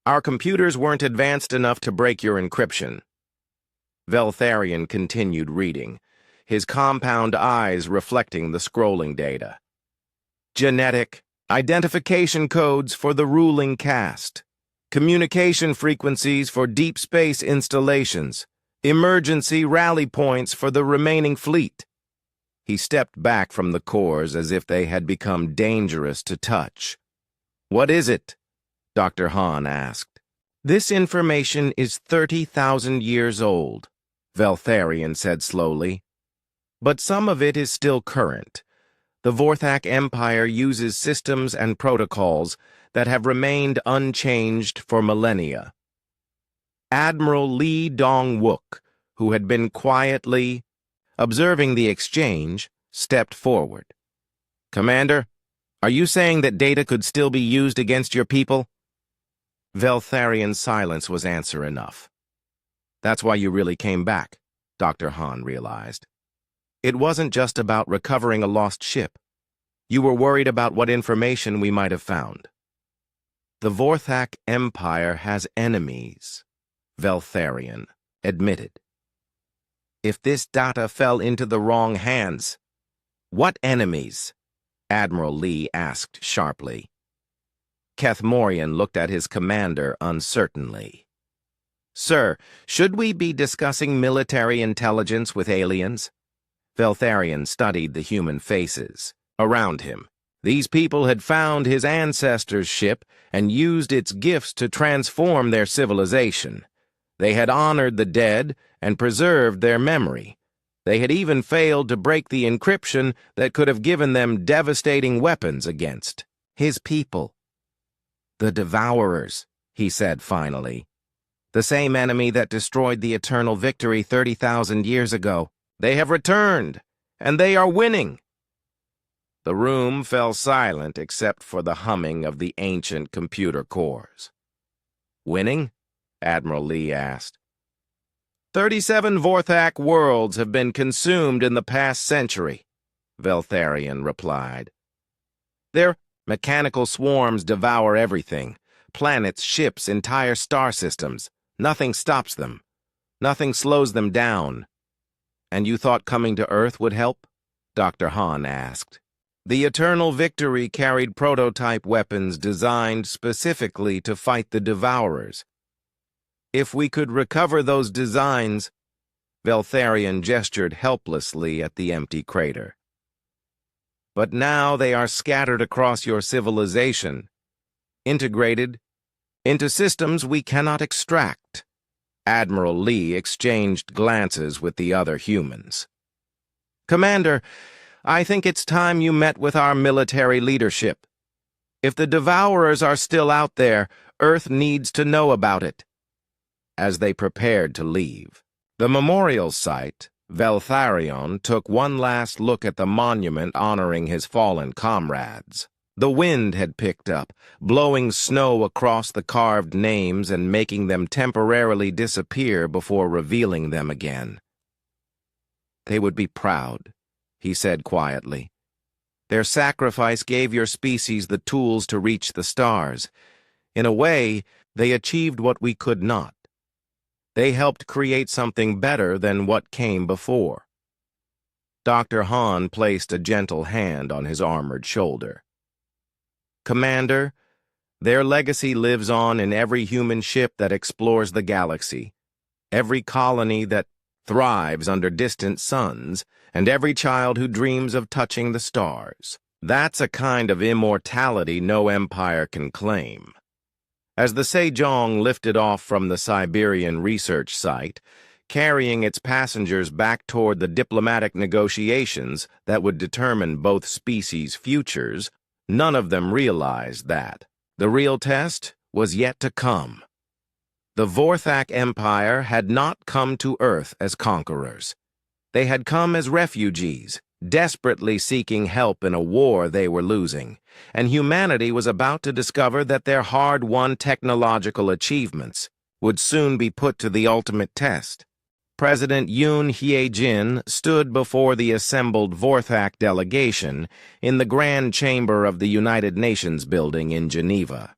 Our computers weren't advanced enough to break your encryption. Veltharion continued reading, his compound eyes reflecting the scrolling data. Genetic identification codes for the ruling caste. Communication frequencies for deep space installations. Emergency rally points for the remaining fleet. He stepped back from the cores as if they had become dangerous to touch. What is it? Dr. Hahn asked. This information is 30,000 years old, Veltharion said slowly. But some of it is still current. The Vorthak Empire uses systems and protocols that have remained unchanged for millennia. Admiral Lee Dong-wook, who had been quietly observing the exchange, stepped forward. Commander, are you saying that data could still be used against your people? Veltharion's silence was answer enough. That's why you really came back, Dr. Hahn realized. It wasn't just about recovering a lost ship. You were worried about what information we might have found. The Vorthak Empire has enemies, Veltharion admitted. If this data fell into the wrong hands, what enemies? Admiral Lee asked sharply. Kethmorian looked at his commander uncertainly. Sir, should we be discussing military intelligence with aliens? Veltharion studied the human faces around him. These people had found his ancestors' ship and used its gifts to transform their civilization. They had honored the dead and preserved their memory. They had even failed to break the encryption that could have given them devastating weapons against his people. The Devourers, he said finally. The same enemy that destroyed the Eternal Victory 30,000 years ago. They have returned, and they are winning. The room fell silent except for the humming of the ancient computer cores. Winning? Admiral Lee asked. 37 Vorthak worlds have been consumed in the past century, Veltharion replied. Their mechanical swarms devour everything. Planets, ships, entire star systems. Nothing stops them. Nothing slows them down. And you thought coming to Earth would help? Dr. Hahn asked. The Eternal Victory carried prototype weapons designed specifically to fight the Devourers. If we could recover those designs, Veltharion gestured helplessly at the empty crater. But now they are scattered across your civilization, integrated into systems we cannot extract. Admiral Lee exchanged glances with the other humans. Commander, I think it's time you met with our military leadership. If the Devourers are still out there, Earth needs to know about it. As they prepared to leave, the memorial site, Veltharion took one last look at the monument honoring his fallen comrades. The wind had picked up, blowing snow across the carved names and making them temporarily disappear before revealing them again. "They would be proud," he said quietly. "Their sacrifice gave your species the tools to reach the stars. In a way, they achieved what we could not. They helped create something better than what came before." Dr. Han placed a gentle hand on his armored shoulder. "Commander, their legacy lives on in every human ship that explores the galaxy, every colony that thrives under distant suns, and every child who dreams of touching the stars. That's a kind of immortality no empire can claim." As the Sejong lifted off from the Siberian research site, carrying its passengers back toward the diplomatic negotiations that would determine both species' futures, none of them realized that the real test was yet to come. The Vorthak Empire had not come to Earth as conquerors. They had come as refugees, desperately seeking help in a war they were losing, and humanity was about to discover that their hard-won technological achievements would soon be put to the ultimate test. President Yoon Hye-jin stood before the assembled Vorthak delegation in the Grand Chamber of the United Nations building in Geneva.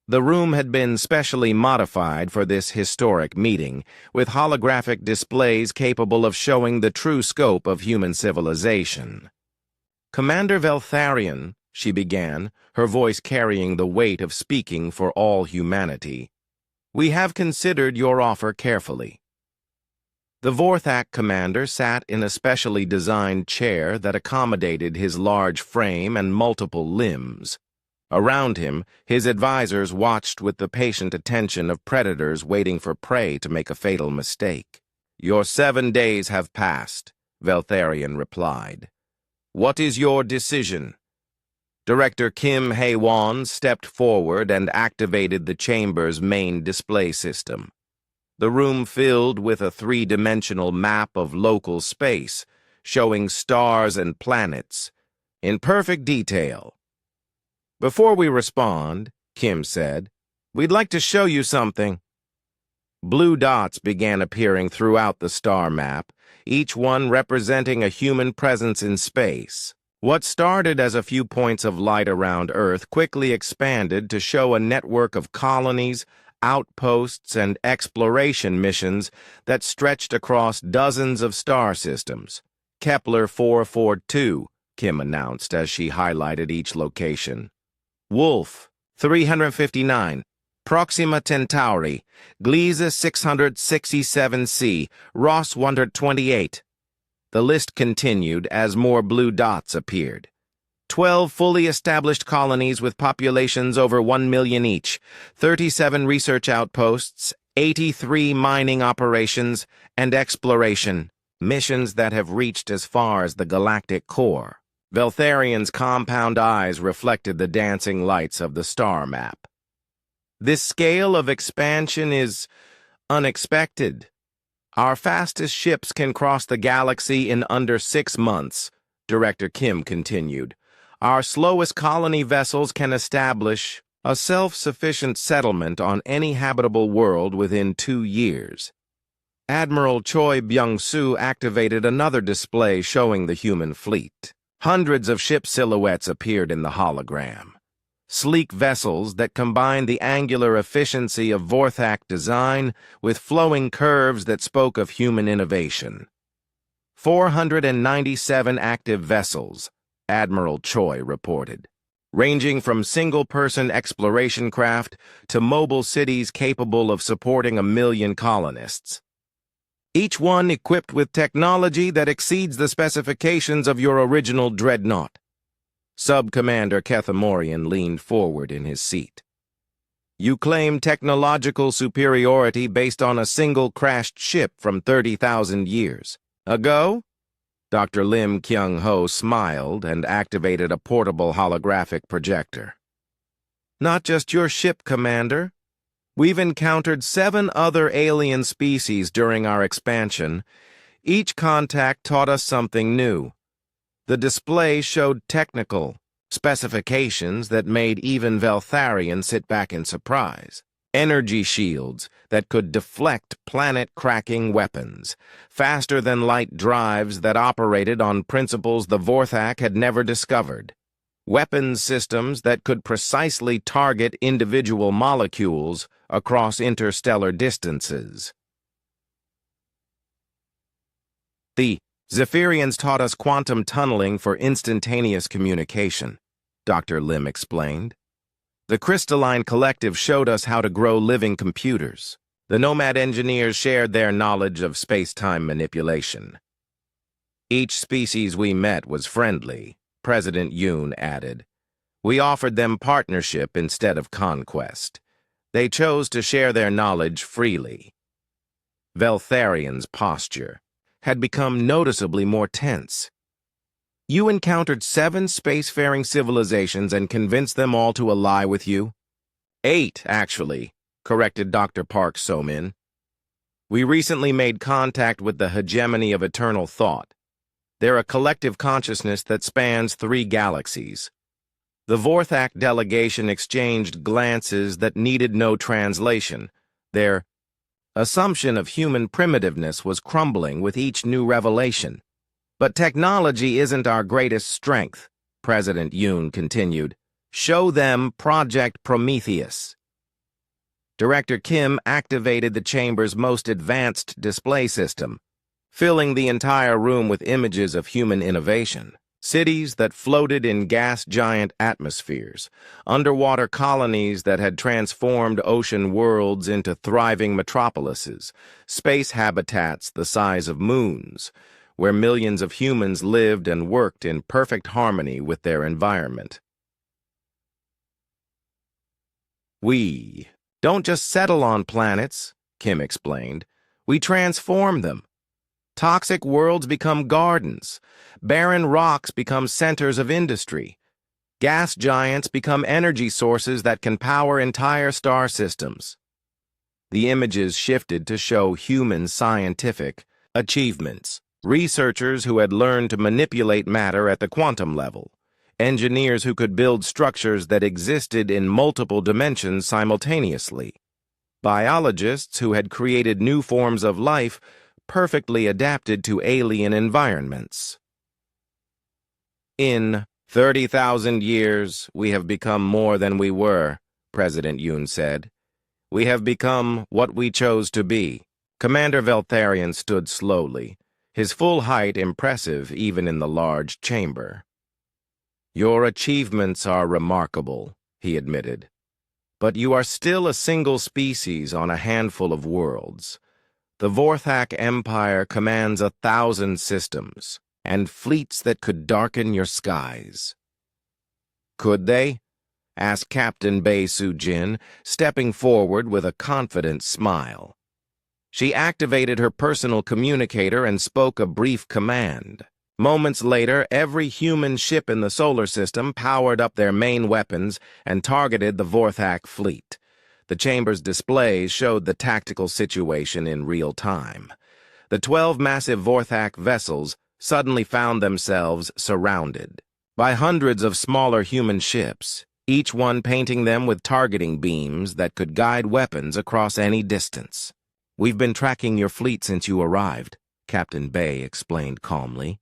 The room had been specially modified for this historic meeting, with holographic displays capable of showing the true scope of human civilization. "Commander Veltharion," she began, her voice carrying the weight of speaking for all humanity, "we have considered your offer carefully." The Vorthak commander sat in a specially designed chair that accommodated his large frame and multiple limbs. Around him, his advisors watched with the patient attention of predators waiting for prey to make a fatal mistake. "Your 7 days have passed," Veltharion replied. "What is your decision?" Director Kim Hae-won stepped forward and activated the chamber's main display system. The room filled with a three-dimensional map of local space, showing stars and planets in perfect detail. "Before we respond," Kim said, "we'd like to show you something." Blue dots began appearing throughout the star map, each one representing a human presence in space. What started as a few points of light around Earth quickly expanded to show a network of colonies, outposts, and exploration missions that stretched across dozens of star systems. "Kepler 442, Kim announced as she highlighted each location. "Wolf, 359, Proxima Centauri, Gliese 667c, Ross 128. The list continued as more blue dots appeared. 12 fully established colonies with populations over 1 million each, 37 research outposts, 83 mining operations, and exploration missions that have reached as far as the galactic core. Veltharion's compound eyes reflected the dancing lights of the star map. "This scale of expansion is unexpected. Our fastest ships can cross the galaxy in under 6 months, Director Kim continued. Our slowest colony vessels can establish a self-sufficient settlement on any habitable world within 2 years. Admiral Choi Byung-soo activated another display showing the human fleet. Hundreds of ship silhouettes appeared in the hologram. Sleek vessels that combined the angular efficiency of Vorthak design with flowing curves that spoke of human innovation. 497 active vessels, Admiral Choi reported, ranging from single-person exploration craft to mobile cities capable of supporting 1 million colonists. Each one equipped with technology that exceeds the specifications of your original dreadnought. Sub-Commander Kethamorian leaned forward in his seat. You claim technological superiority based on a single crashed ship from 30,000 years ago? Dr. Lim Kyung-ho smiled and activated a portable holographic projector. Not just your ship, Commander. We've encountered 7 other alien species during our expansion. Each contact taught us something new. The display showed technical, specifications that made even Veltharion sit back in surprise. Energy shields that could deflect planet-cracking weapons, faster-than-light drives that operated on principles the Vorthak had never discovered, weapons systems that could precisely target individual molecules across interstellar distances. The Zephyrians taught us quantum tunneling for instantaneous communication, Dr. Lim explained. The Crystalline Collective showed us how to grow living computers. The Nomad engineers shared their knowledge of space-time manipulation. Each species we met was friendly, President Yoon added. We offered them partnership instead of conquest. They chose to share their knowledge freely. Veltharion's posture had become noticeably more tense. You encountered 7 spacefaring civilizations and convinced them all to ally with you? 8, actually, corrected Dr. Park Somin. We recently made contact with the hegemony of eternal thought. They're a collective consciousness that spans 3 galaxies. The Vorthak delegation exchanged glances that needed no translation. Their assumption of human primitiveness was crumbling with each new revelation. But technology isn't our greatest strength, President Yoon continued. Show them Project Prometheus. Director Kim activated the chamber's most advanced display system, filling the entire room with images of human innovation. Cities that floated in gas-giant atmospheres, underwater colonies that had transformed ocean worlds into thriving metropolises, space habitats the size of moons, where millions of humans lived and worked in perfect harmony with their environment. We don't just settle on planets, Kim explained. We transform them. Toxic worlds become gardens. Barren rocks become centers of industry. Gas giants become energy sources that can power entire star systems. The images shifted to show human scientific achievements. Researchers who had learned to manipulate matter at the quantum level. Engineers who could build structures that existed in multiple dimensions simultaneously. Biologists who had created new forms of life perfectly adapted to alien environments. In 30,000 years, we have become more than we were, President Yoon said. We have become what we chose to be. Commander Veltharion stood slowly, his full height impressive even in the large chamber. Your achievements are remarkable, he admitted. But you are still a single species on a handful of worlds. The Vorthak Empire commands 1,000 systems, and fleets that could darken your skies. Could they? Asked Captain Bei Su-jin, stepping forward with a confident smile. She activated her personal communicator and spoke a brief command. Moments later, every human ship in the solar system powered up their main weapons and targeted the Vorthak fleet. The chamber's displays showed the tactical situation in real time. The 12 massive Vorthak vessels suddenly found themselves surrounded by hundreds of smaller human ships, each one painting them with targeting beams that could guide weapons across any distance. We've been tracking your fleet since you arrived, Captain Bei explained calmly.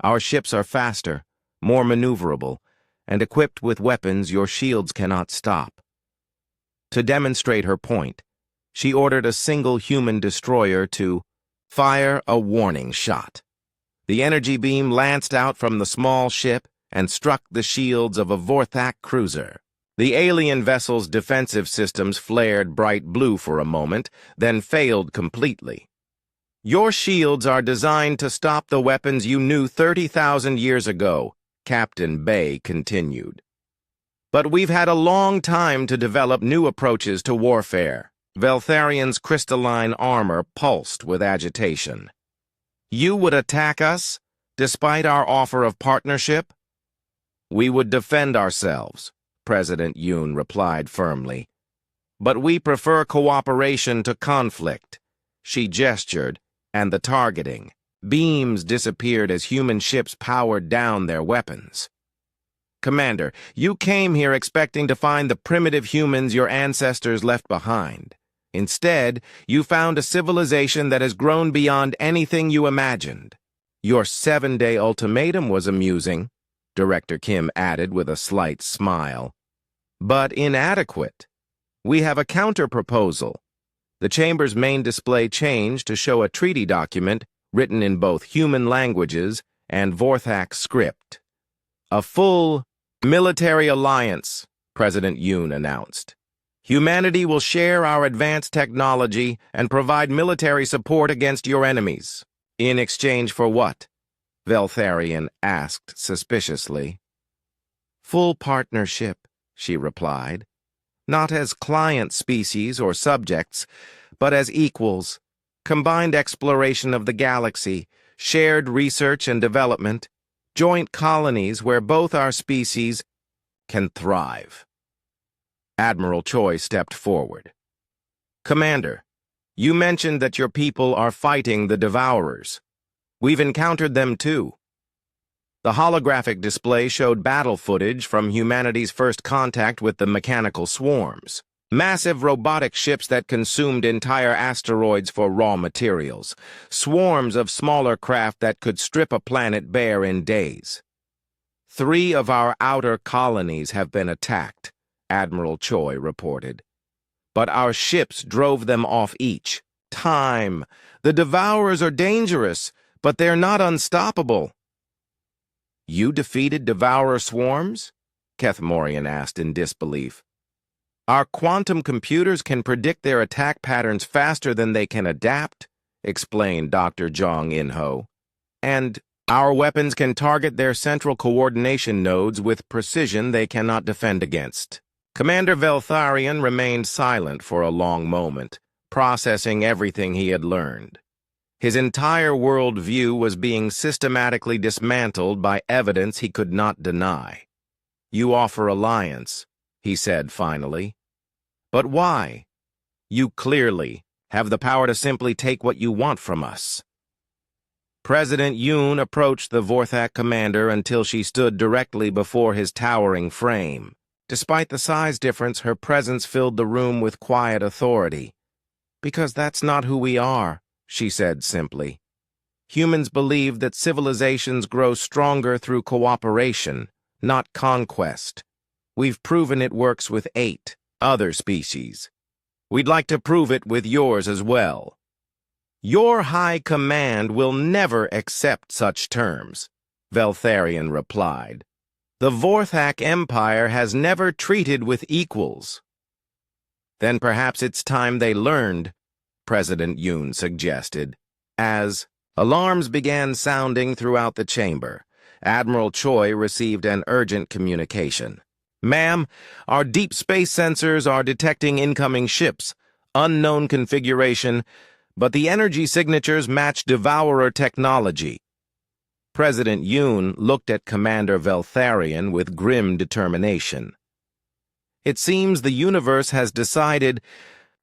Our ships are faster, more maneuverable, and equipped with weapons your shields cannot stop. To demonstrate her point, she ordered a single human destroyer to fire a warning shot. The energy beam lanced out from the small ship and struck the shields of a Vorthak cruiser. The alien vessel's defensive systems flared bright blue for a moment, then failed completely. Your shields are designed to stop the weapons you knew 30,000 years ago, Captain Bei continued. But we've had a long time to develop new approaches to warfare. Veltharion's crystalline armor pulsed with agitation. You would attack us, despite our offer of partnership? We would defend ourselves, President Yoon replied firmly. But we prefer cooperation to conflict. She gestured, and the targeting. Beams disappeared as human ships powered down their weapons. Commander, you came here expecting to find the primitive humans your ancestors left behind. Instead, you found a civilization that has grown beyond anything you imagined. Your 7-day ultimatum was amusing, Director Kim added with a slight smile. But inadequate. We have a counter-proposal. The Chamber's main display changed to show a treaty document written in both human languages and Vorthak script. A full military alliance, President Yoon announced. Humanity will share our advanced technology and provide military support against your enemies. In exchange for what? Veltharion asked suspiciously. Full partnership, she replied. Not as client species or subjects, but as equals. Combined exploration of the galaxy, shared research and development, joint colonies where both our species can thrive. Admiral Choi stepped forward. Commander, you mentioned that your people are fighting the Devourers. We've encountered them too. The holographic display showed battle footage from humanity's first contact with the mechanical swarms. Massive robotic ships that consumed entire asteroids for raw materials. Swarms of smaller craft that could strip a planet bare in days. 3 of our outer colonies have been attacked, Admiral Choi reported. But our ships drove them off each time. The Devourers are dangerous, but they're not unstoppable. You defeated Devourer swarms? Kethmorian asked in disbelief. Our quantum computers can predict their attack patterns faster than they can adapt, explained Dr. Jong In-ho. And our weapons can target their central coordination nodes with precision they cannot defend against. Commander Veltharion remained silent for a long moment, processing everything he had learned. His entire world view was being systematically dismantled by evidence he could not deny. You offer alliance, he said finally. But why? You clearly have the power to simply take what you want from us. President Yoon approached the Vorthak commander until she stood directly before his towering frame. Despite the size difference, her presence filled the room with quiet authority. Because that's not who we are, she said simply. Humans believe that civilizations grow stronger through cooperation, not conquest. We've proven it works with 8 other species. We'd like to prove it with yours as well. Your high command will never accept such terms, Veltharion replied. The Vorthak Empire has never treated with equals. Then perhaps it's time they learned, President Yoon suggested. As alarms began sounding throughout the chamber, Admiral Choi received an urgent communication. Ma'am, our deep space sensors are detecting incoming ships, unknown configuration, but the energy signatures match Devourer technology. President Yoon looked at Commander Veltharion with grim determination. It seems the universe has decided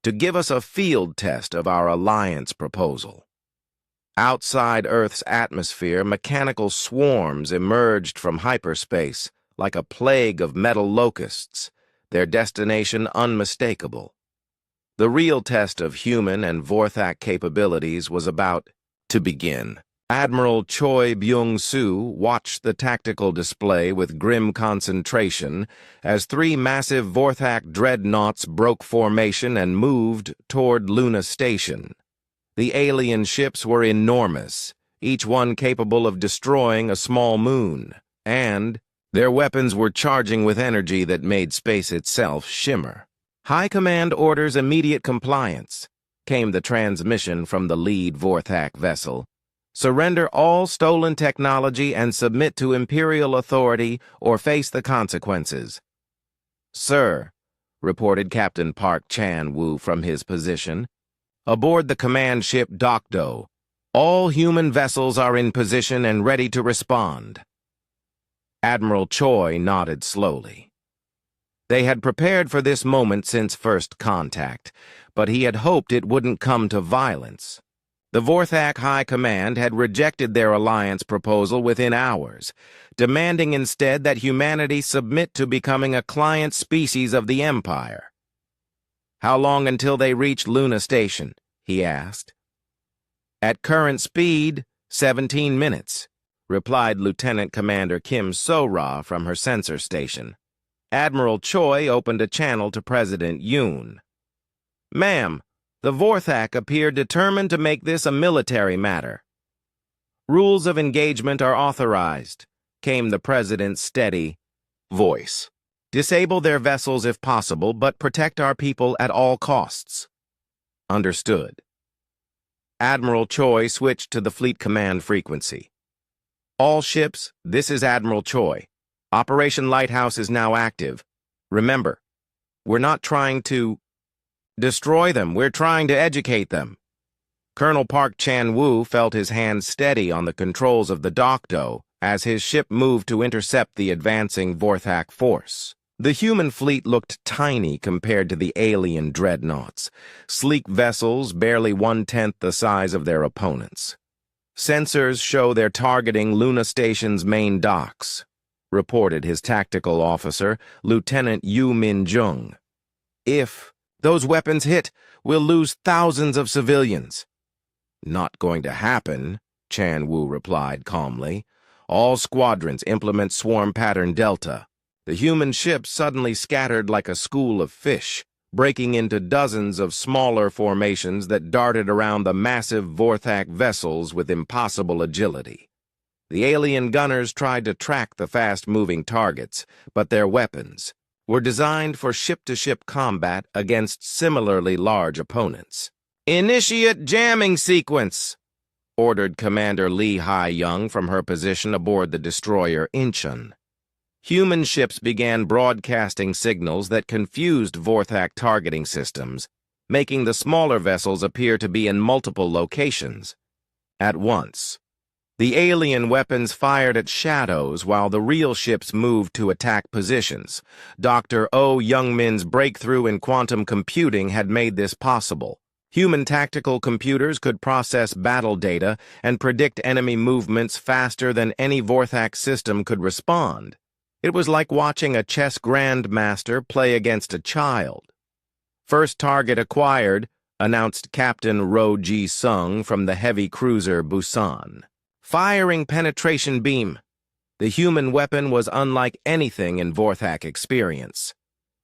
to give us a field test of our alliance proposal. Outside Earth's atmosphere, mechanical swarms emerged from hyperspace, like a plague of metal locusts, their destination unmistakable. The real test of human and Vorthak capabilities was about to begin. Admiral Choi Byung-soo watched the tactical display with grim concentration as 3 massive Vorthak dreadnoughts broke formation and moved toward Luna Station. The alien ships were enormous, each one capable of destroying a small moon, and their weapons were charging with energy that made space itself shimmer. High Command orders immediate compliance, came the transmission from the lead Vorthak vessel. Surrender all stolen technology and submit to Imperial authority or face the consequences. Sir, reported Captain Park Chan-woo from his position, aboard the command ship Dokdo, all human vessels are in position and ready to respond. Admiral Choi nodded slowly. They had prepared for this moment since first contact, but he had hoped it wouldn't come to violence. The Vorthak High Command had rejected their alliance proposal within hours, demanding instead that humanity submit to becoming a client species of the Empire. "How long until they reach Luna Station?" he asked. "At current speed, 17 minutes, replied Lieutenant Commander Kim So-ra from her sensor station. Admiral Choi opened a channel to President Yoon. "Ma'am, the Vorthak appear determined to make this a military matter." "Rules of engagement are authorized," came the President's steady voice. "Disable their vessels if possible, but protect our people at all costs." "Understood." Admiral Choi switched to the Fleet Command frequency. "All ships, this is Admiral Choi. Operation Lighthouse is now active. Remember, we're not trying to destroy them, we're trying to educate them." Colonel Park Chan-woo felt his hand steady on the controls of the Docto as his ship moved to intercept the advancing Vorthak force. The human fleet looked tiny compared to the alien dreadnoughts, sleek vessels barely 1/10 the size of their opponents. "Sensors show they're targeting Luna Station's main docks," reported his tactical officer, Lieutenant Yu Min-jung. "If those weapons hit, we'll lose thousands of civilians." "Not going to happen," Chan-woo replied calmly. "All squadrons implement swarm pattern Delta." The human ships suddenly scattered like a school of fish, breaking into dozens of smaller formations that darted around the massive Vorthak vessels with impossible agility. The alien gunners tried to track the fast-moving targets, but their weapons were designed for ship-to-ship combat against similarly large opponents. "Initiate jamming sequence," ordered Commander Lee Hai-young from her position aboard the destroyer Incheon. Human ships began broadcasting signals that confused Vorthak targeting systems, making the smaller vessels appear to be in multiple locations at once. The alien weapons fired at shadows while the real ships moved to attack positions. Dr. Oh Youngmin's breakthrough in quantum computing had made this possible. Human tactical computers could process battle data and predict enemy movements faster than any Vorthak system could respond. It was like watching a chess grandmaster play against a child. "First target acquired," announced Captain Ro Ji-sung from the heavy cruiser Busan. "Firing penetration beam." The human weapon was unlike anything in Vorthak experience.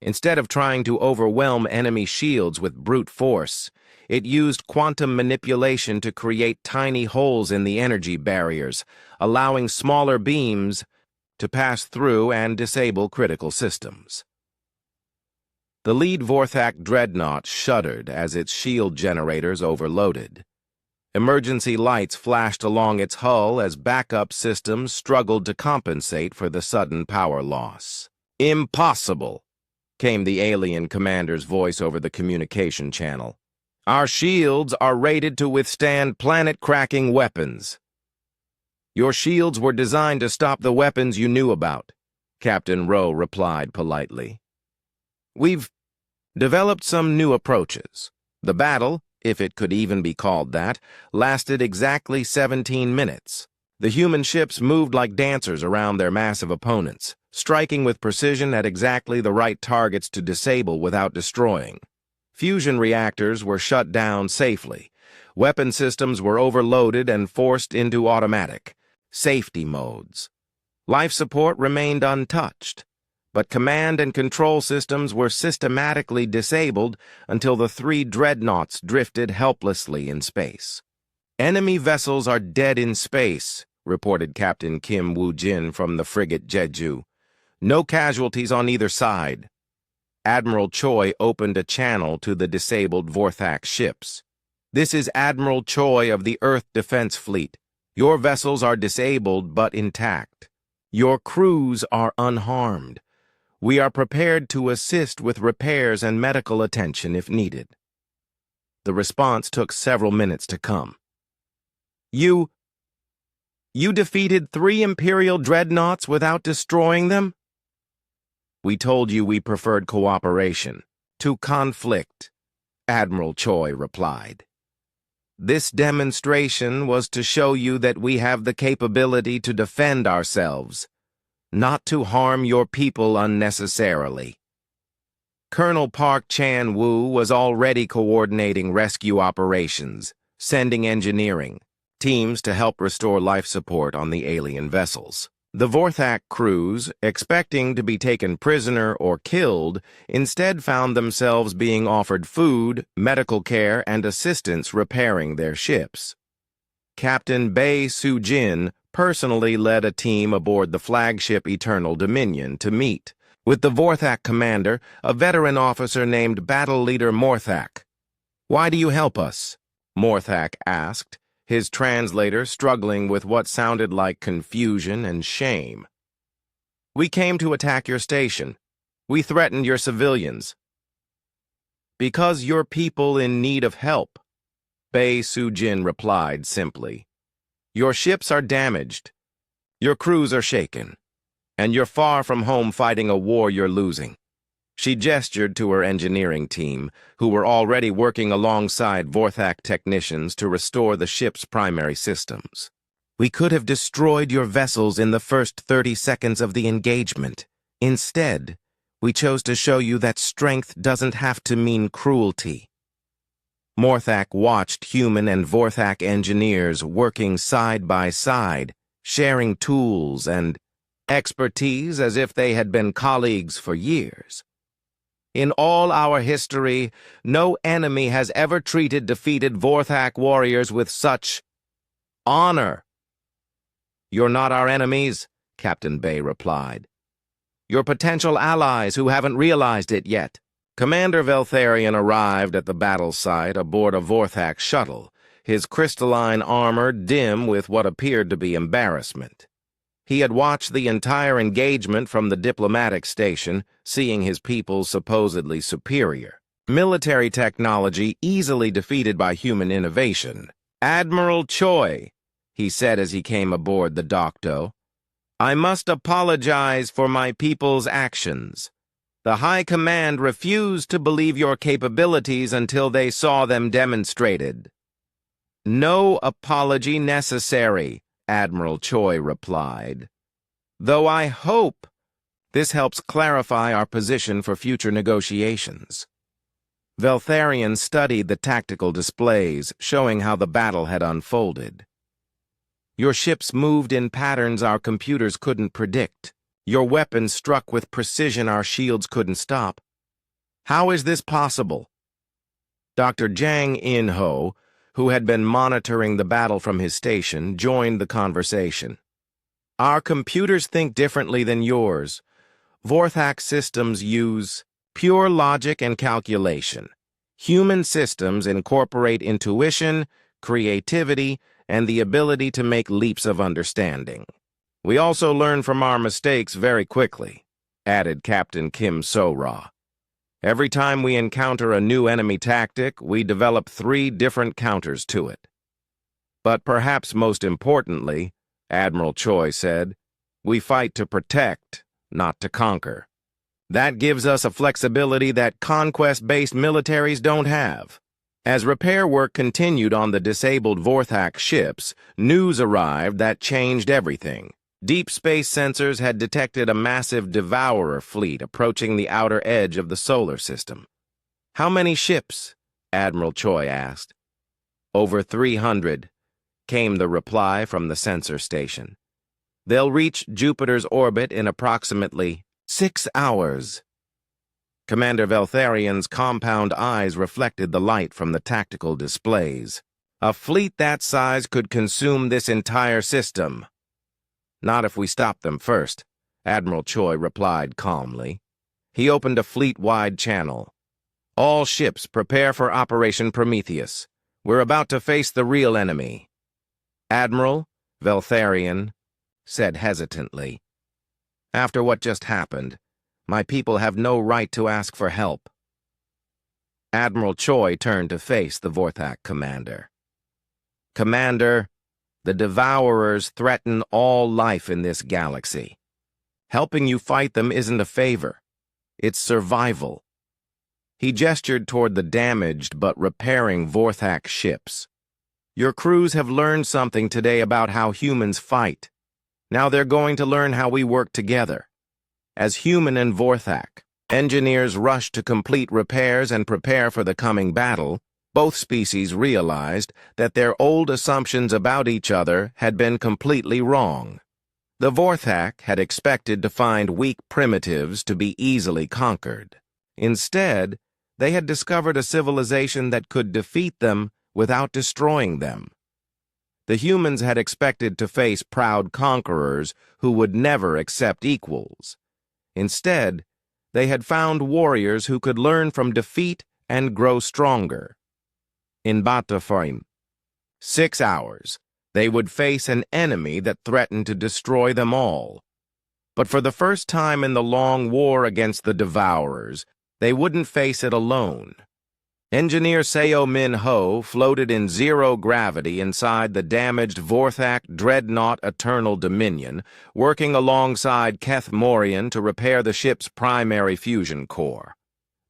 Instead of trying to overwhelm enemy shields with brute force, it used quantum manipulation to create tiny holes in the energy barriers, allowing smaller beams to pass through and disable critical systems. The lead Vorthak dreadnought shuddered as its shield generators overloaded. Emergency lights flashed along its hull as backup systems struggled to compensate for the sudden power loss. "Impossible," came the alien commander's voice over the communication channel. "Our shields are rated to withstand planet-cracking weapons." "Your shields were designed to stop the weapons you knew about," Captain Rowe replied politely. "We've developed some new approaches. The battle, if it could even be called that, lasted exactly 17 minutes. The human ships moved like dancers around their massive opponents, striking with precision at exactly the right targets to disable without destroying. Fusion reactors were shut down safely. Weapon systems were overloaded and forced into automatic safety modes. Life support remained untouched, but command and control systems were systematically disabled until the 3 dreadnoughts drifted helplessly in space. "Enemy vessels are dead in space," reported Captain Kim Woo-jin from the frigate Jeju. "No casualties on either side." Admiral Choi opened a channel to the disabled Vorthak ships. "This is Admiral Choi of the Earth Defense Fleet. Your vessels are disabled but intact. Your crews are unharmed. We are prepared to assist with repairs and medical attention if needed." The response took several minutes to come. You defeated 3 Imperial dreadnoughts without destroying them?" "We told you we preferred cooperation to conflict," Admiral Choi replied. This demonstration was to show you that we have the capability to defend ourselves, not to harm your people unnecessarily. Colonel Park Chan-woo was already coordinating rescue operations, sending engineering teams to help restore life support on the alien vessels. The Vorthak crews, expecting to be taken prisoner or killed, instead found themselves being offered food, medical care, and assistance repairing their ships. Captain Bae Soo-jin personally led a team aboard the flagship Eternal Dominion to meet with the Vorthak commander, a veteran officer named Battle Leader Morthak. "Why do you help us?" Morthak asked, his translator struggling with what sounded like confusion and shame. "We came to attack your station. We threatened your civilians." "Because you're people in need of help," Bae Soo-jin replied simply. "Your ships are damaged. Your crews are shaken. And you're far from home fighting a war you're losing." She gestured to her engineering team, who were already working alongside Vorthak technicians to restore the ship's primary systems. "We could have destroyed your vessels in the first 30 seconds of the engagement. Instead, we chose to show you that strength doesn't have to mean cruelty." Morthak watched human and Vorthak engineers working side by side, sharing tools and expertise as if they had been colleagues for years. "In all our history, no enemy has ever treated defeated Vorthak warriors with such honor." "You're not our enemies," Captain Bae replied. "You're potential allies who haven't realized it yet." Commander Veltharion arrived at the battle site aboard a Vorthak shuttle, his crystalline armor dim with what appeared to be embarrassment. He had watched the entire engagement from the diplomatic station, seeing his people's supposedly superior military technology easily defeated by human innovation. "Admiral Choi," he said as he came aboard the Docto, "I must apologize for my people's actions. The High Command refused to believe your capabilities until they saw them demonstrated." "No apology necessary," Admiral Choi replied. "Though I hope this helps clarify our position for future negotiations." Veltharion studied the tactical displays, showing how the battle had unfolded. "Your ships moved in patterns our computers couldn't predict. Your weapons struck with precision our shields couldn't stop. How is this possible?" Dr. Jang In-ho, who had been monitoring the battle from his station, joined the conversation. "Our computers think differently than yours. Vorthak systems use pure logic and calculation. Human systems incorporate intuition, creativity, and the ability to make leaps of understanding. We also learn from our mistakes very quickly," added Captain Kim So-ra. "Every time we encounter a new enemy tactic, we develop 3 different counters to it. But perhaps most importantly," Admiral Choi said, "we fight to protect, not to conquer. That gives us a flexibility that conquest-based militaries don't have." As repair work continued on the disabled Vorthak ships, news arrived that changed everything. Deep space sensors had detected a massive devourer fleet approaching the outer edge of the solar system. "How many ships?" Admiral Choi asked. "Over 300, came the reply from the sensor station. "They'll reach Jupiter's orbit in approximately 6 hours. Commander Veltharion's compound eyes reflected the light from the tactical displays. "A fleet that size could consume this entire system." "Not if we stop them first," Admiral Choi replied calmly. He opened a fleet-wide channel. "All ships prepare for Operation Prometheus. We're about to face the real enemy." "Admiral," Veltharion said hesitantly, "after what just happened, my people have no right to ask for help." Admiral Choi turned to face the Vorthak commander. "Commander, the Devourers threaten all life in this galaxy. Helping you fight them isn't a favor. It's survival." He gestured toward the damaged but repairing Vorthak ships. Your crews have learned something today about how humans fight. Now they're going to learn how we work together. As Human and Vorthak, engineers rushed to complete repairs and prepare for the coming battle, both species realized that their old assumptions about each other had been completely wrong. The Vorthak had expected to find weak primitives to be easily conquered. Instead, they had discovered a civilization that could defeat them without destroying them. The humans had expected to face proud conquerors who would never accept equals. Instead, they had found warriors who could learn from defeat and grow stronger. In Batafim, 6 hours, they would face an enemy that threatened to destroy them all. But for the first time in the long war against the Devourers, they wouldn't face it alone. Engineer Seo Min Ho floated in zero gravity inside the damaged Vorthak Dreadnought Eternal Dominion, working alongside Keth Morian to repair the ship's primary fusion core.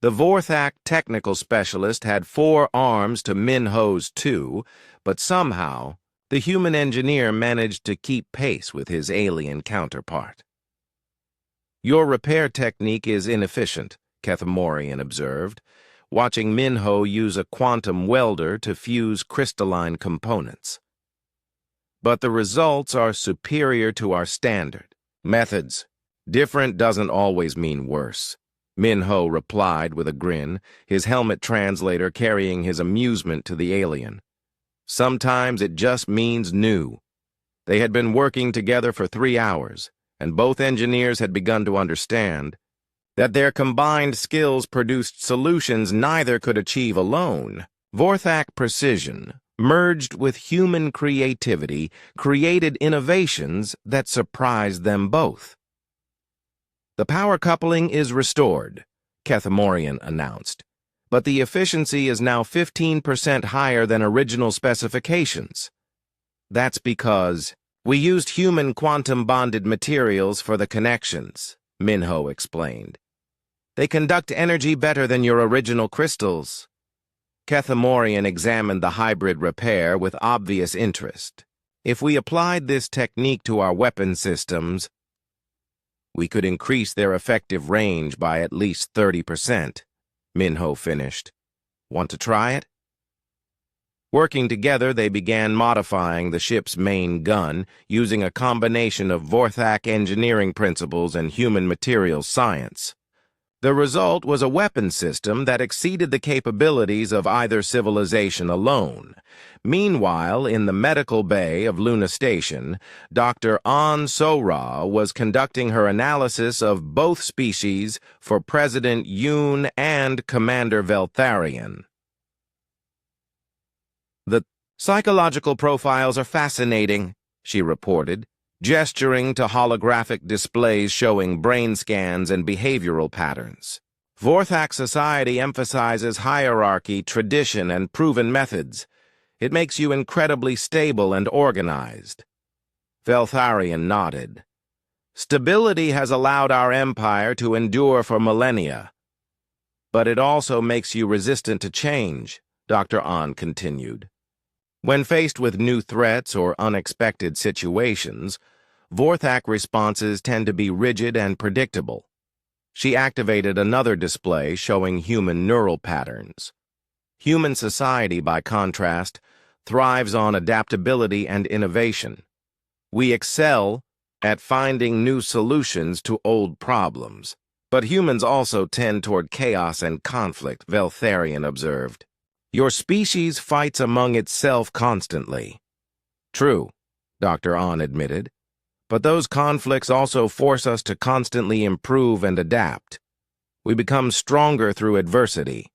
The Vorthak technical specialist had 4 arms to Min Ho's 2, but somehow the human engineer managed to keep pace with his alien counterpart. "Your repair technique is inefficient," Keth Morian observed, watching Min Ho use a quantum welder to fuse crystalline components. "But the results are superior to our standard methods. Different doesn't always mean worse," Min Ho replied with a grin, his helmet translator carrying his amusement to the alien. "Sometimes it just means new." They had been working together for 3 hours, and both engineers had begun to understand that their combined skills produced solutions neither could achieve alone. Vorthak precision, merged with human creativity, created innovations that surprised them both. "The power coupling is restored," Keth Morian announced, "but the efficiency is now 15% higher than original specifications. That's because we used human quantum-bonded materials for the connections," Min Ho explained. "They conduct energy better than your original crystals." Keth Morian examined the hybrid repair with obvious interest. "If we applied this technique to our weapon systems, we could increase their effective range by at least 30%, Min Ho finished. "Want to try it?" Working together, they began modifying the ship's main gun using a combination of Vorthak engineering principles and human materials science. The result was a weapon system that exceeded the capabilities of either civilization alone. Meanwhile, in the medical bay of Luna Station, Dr. An So-Ra was conducting her analysis of both species for President Yoon and Commander Veltharion. "The psychological profiles are fascinating," she reported, gesturing to holographic displays showing brain scans and behavioral patterns. "Vorthak society emphasizes hierarchy, tradition, and proven methods. It makes you incredibly stable and organized." Veltharion nodded. "Stability has allowed our empire to endure for millennia. But it also makes you resistant to change," Dr. An continued. "When faced with new threats or unexpected situations, Vorthak responses tend to be rigid and predictable." She activated another display showing human neural patterns. Human society, by contrast, thrives on adaptability and innovation. We excel at finding new solutions to old problems. But humans also tend toward chaos and conflict, Veltharion observed. "Your species fights among itself constantly." "True," Dr. An admitted. "But those conflicts also force us to constantly improve and adapt. We become stronger through adversity."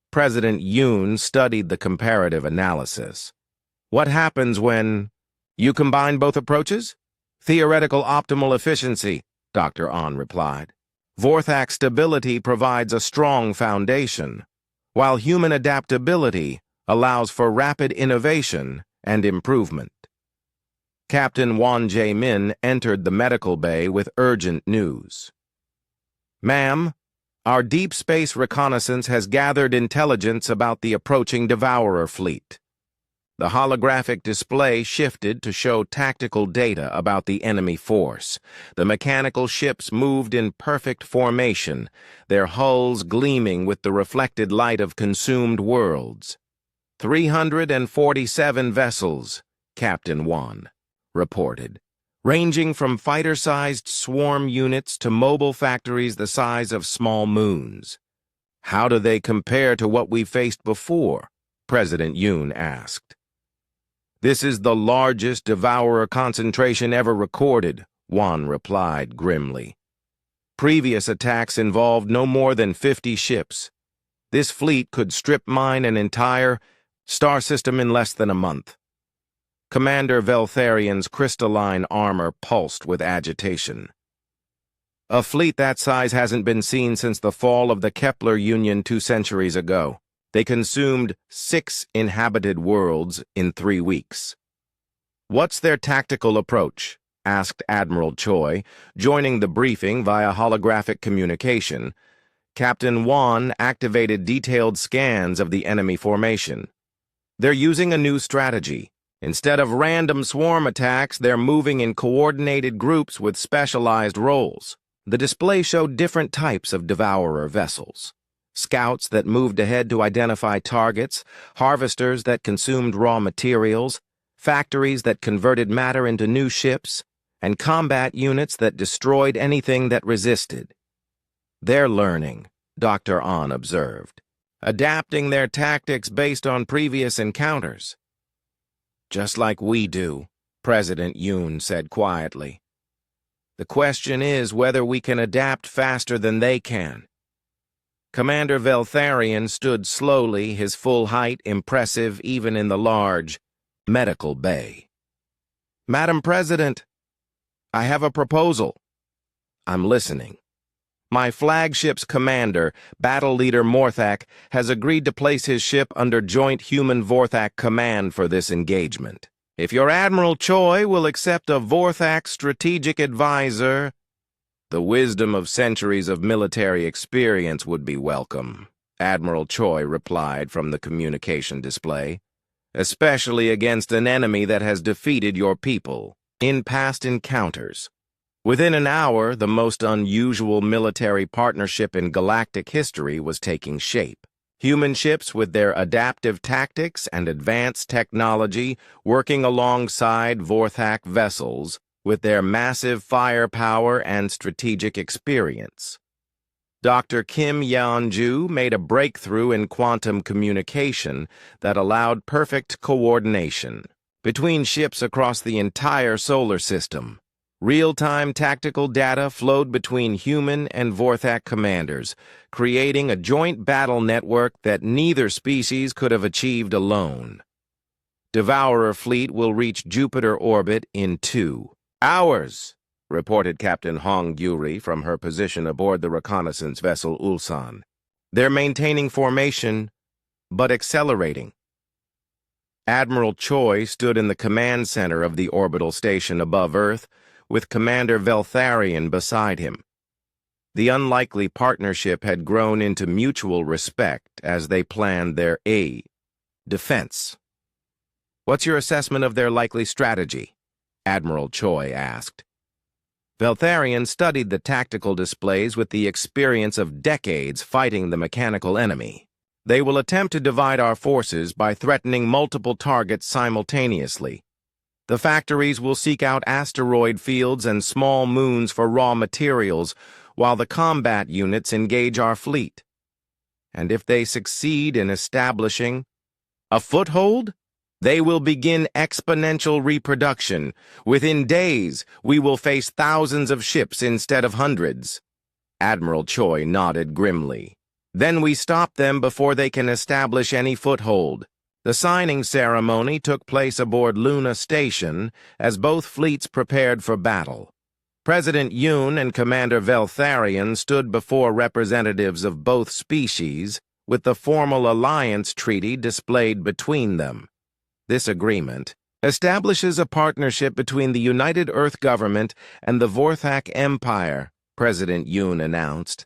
President Yoon studied the comparative analysis. "What happens when you combine both approaches?" "Theoretical optimal efficiency," Dr. An replied. "Vorthak stability provides a strong foundation, while human adaptability allows for rapid innovation and improvement." Captain Wan Jae-min entered the medical bay with urgent news. "Ma'am, our deep space reconnaissance has gathered intelligence about the approaching Devourer fleet." The holographic display shifted to show tactical data about the enemy force. The mechanical ships moved in perfect formation, their hulls gleaming with the reflected light of consumed worlds. 347 vessels, Captain Wan reported, ranging from fighter-sized swarm units to mobile factories the size of small moons. How do they compare to what we faced before? President Yoon asked. This is the largest devourer concentration ever recorded, Wan replied grimly. Previous attacks involved no more than 50 ships. This fleet could strip mine an entire star system in less than a month. Commander Veltharian's crystalline armor pulsed with agitation. A fleet that size hasn't been seen since the fall of the Kepler Union 2 centuries ago. They consumed 6 inhabited worlds in 3 weeks. What's their tactical approach? Asked Admiral Choi, joining the briefing via holographic communication. Captain Wan activated detailed scans of the enemy formation. They're using a new strategy. Instead of random swarm attacks, they're moving in coordinated groups with specialized roles. The display showed different types of devourer vessels. Scouts that moved ahead to identify targets, harvesters that consumed raw materials, factories that converted matter into new ships, and combat units that destroyed anything that resisted. They're learning, Dr. An observed, adapting their tactics based on previous encounters. Just like we do, President Yoon said quietly. The question is whether we can adapt faster than they can. Commander Veltharian stood slowly, his full height impressive even in the large medical bay. Madam President, I have a proposal. I'm listening. My flagship's commander, battle leader Morthak, has agreed to place his ship under joint human-Vorthak command for this engagement. If your Admiral Choi will accept a Vorthak strategic advisor, the wisdom of centuries of military experience would be welcome, Admiral Choi replied from the communication display, especially against an enemy that has defeated your people in past encounters. Within an hour, the most unusual military partnership in galactic history was taking shape. Human ships with their adaptive tactics and advanced technology working alongside Vorthak vessels with their massive firepower and strategic experience. Dr. Kim Yeon-ju made a breakthrough in quantum communication that allowed perfect coordination between ships across the entire solar system. Real-time tactical data flowed between human and Vorthak commanders, creating a joint battle network that neither species could have achieved alone. Devourer fleet will reach Jupiter orbit in 2 hours, reported Captain Hong Gyuri from her position aboard the reconnaissance vessel Ulsan. They're maintaining formation, but accelerating. Admiral Choi stood in the command center of the orbital station above Earth, with Commander Veltharian beside him. The unlikely partnership had grown into mutual respect as they planned their defense. What's your assessment of their likely strategy? Admiral Choi asked. Veltharian studied the tactical displays with the experience of decades fighting the mechanical enemy. They will attempt to divide our forces by threatening multiple targets simultaneously. The factories will seek out asteroid fields and small moons for raw materials, while the combat units engage our fleet. And if they succeed in establishing a foothold, they will begin exponential reproduction. Within days, we will face thousands of ships instead of hundreds. Admiral Choi nodded grimly. Then we stop them before they can establish any foothold. The signing ceremony took place aboard Luna Station as both fleets prepared for battle. President Yoon and Commander Veltharian stood before representatives of both species, with the formal alliance treaty displayed between them. This agreement establishes a partnership between the United Earth Government and the Vorthak Empire, President Yoon announced.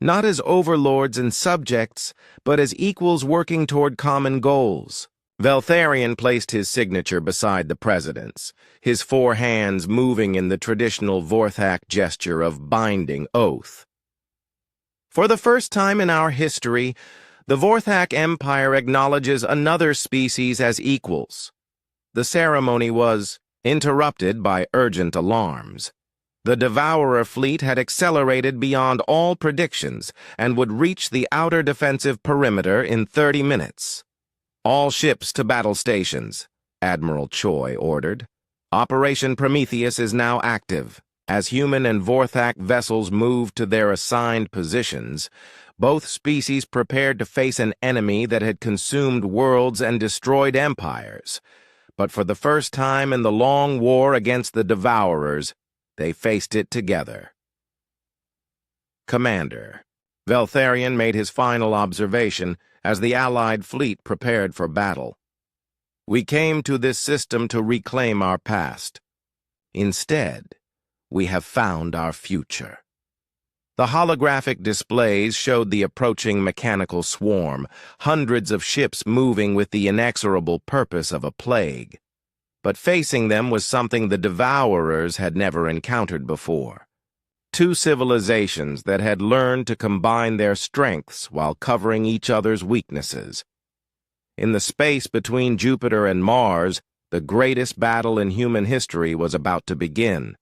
Not as overlords and subjects, but as equals working toward common goals. Veltharion placed his signature beside the president's, his four hands moving in the traditional Vorthak gesture of binding oath. For the first time in our history, the Vorthak Empire acknowledges another species as equals. The ceremony was interrupted by urgent alarms. The Devourer fleet had accelerated beyond all predictions and would reach the outer defensive perimeter in 30 minutes. "All ships to battle stations," Admiral Choi ordered. "Operation Prometheus is now active." As human and Vorthak vessels moved to their assigned positions, both species prepared to face an enemy that had consumed worlds and destroyed empires. But for the first time in the long war against the Devourers, they faced it together. "Commander," Veltharion made his final observation as the Allied fleet prepared for battle. "We came to this system to reclaim our past. Instead, we have found our future." The holographic displays showed the approaching mechanical swarm, hundreds of ships moving with the inexorable purpose of a plague. But facing them was something the Devourers had never encountered before. Two civilizations that had learned to combine their strengths while covering each other's weaknesses. In the space between Jupiter and Mars, the greatest battle in human history was about to begin.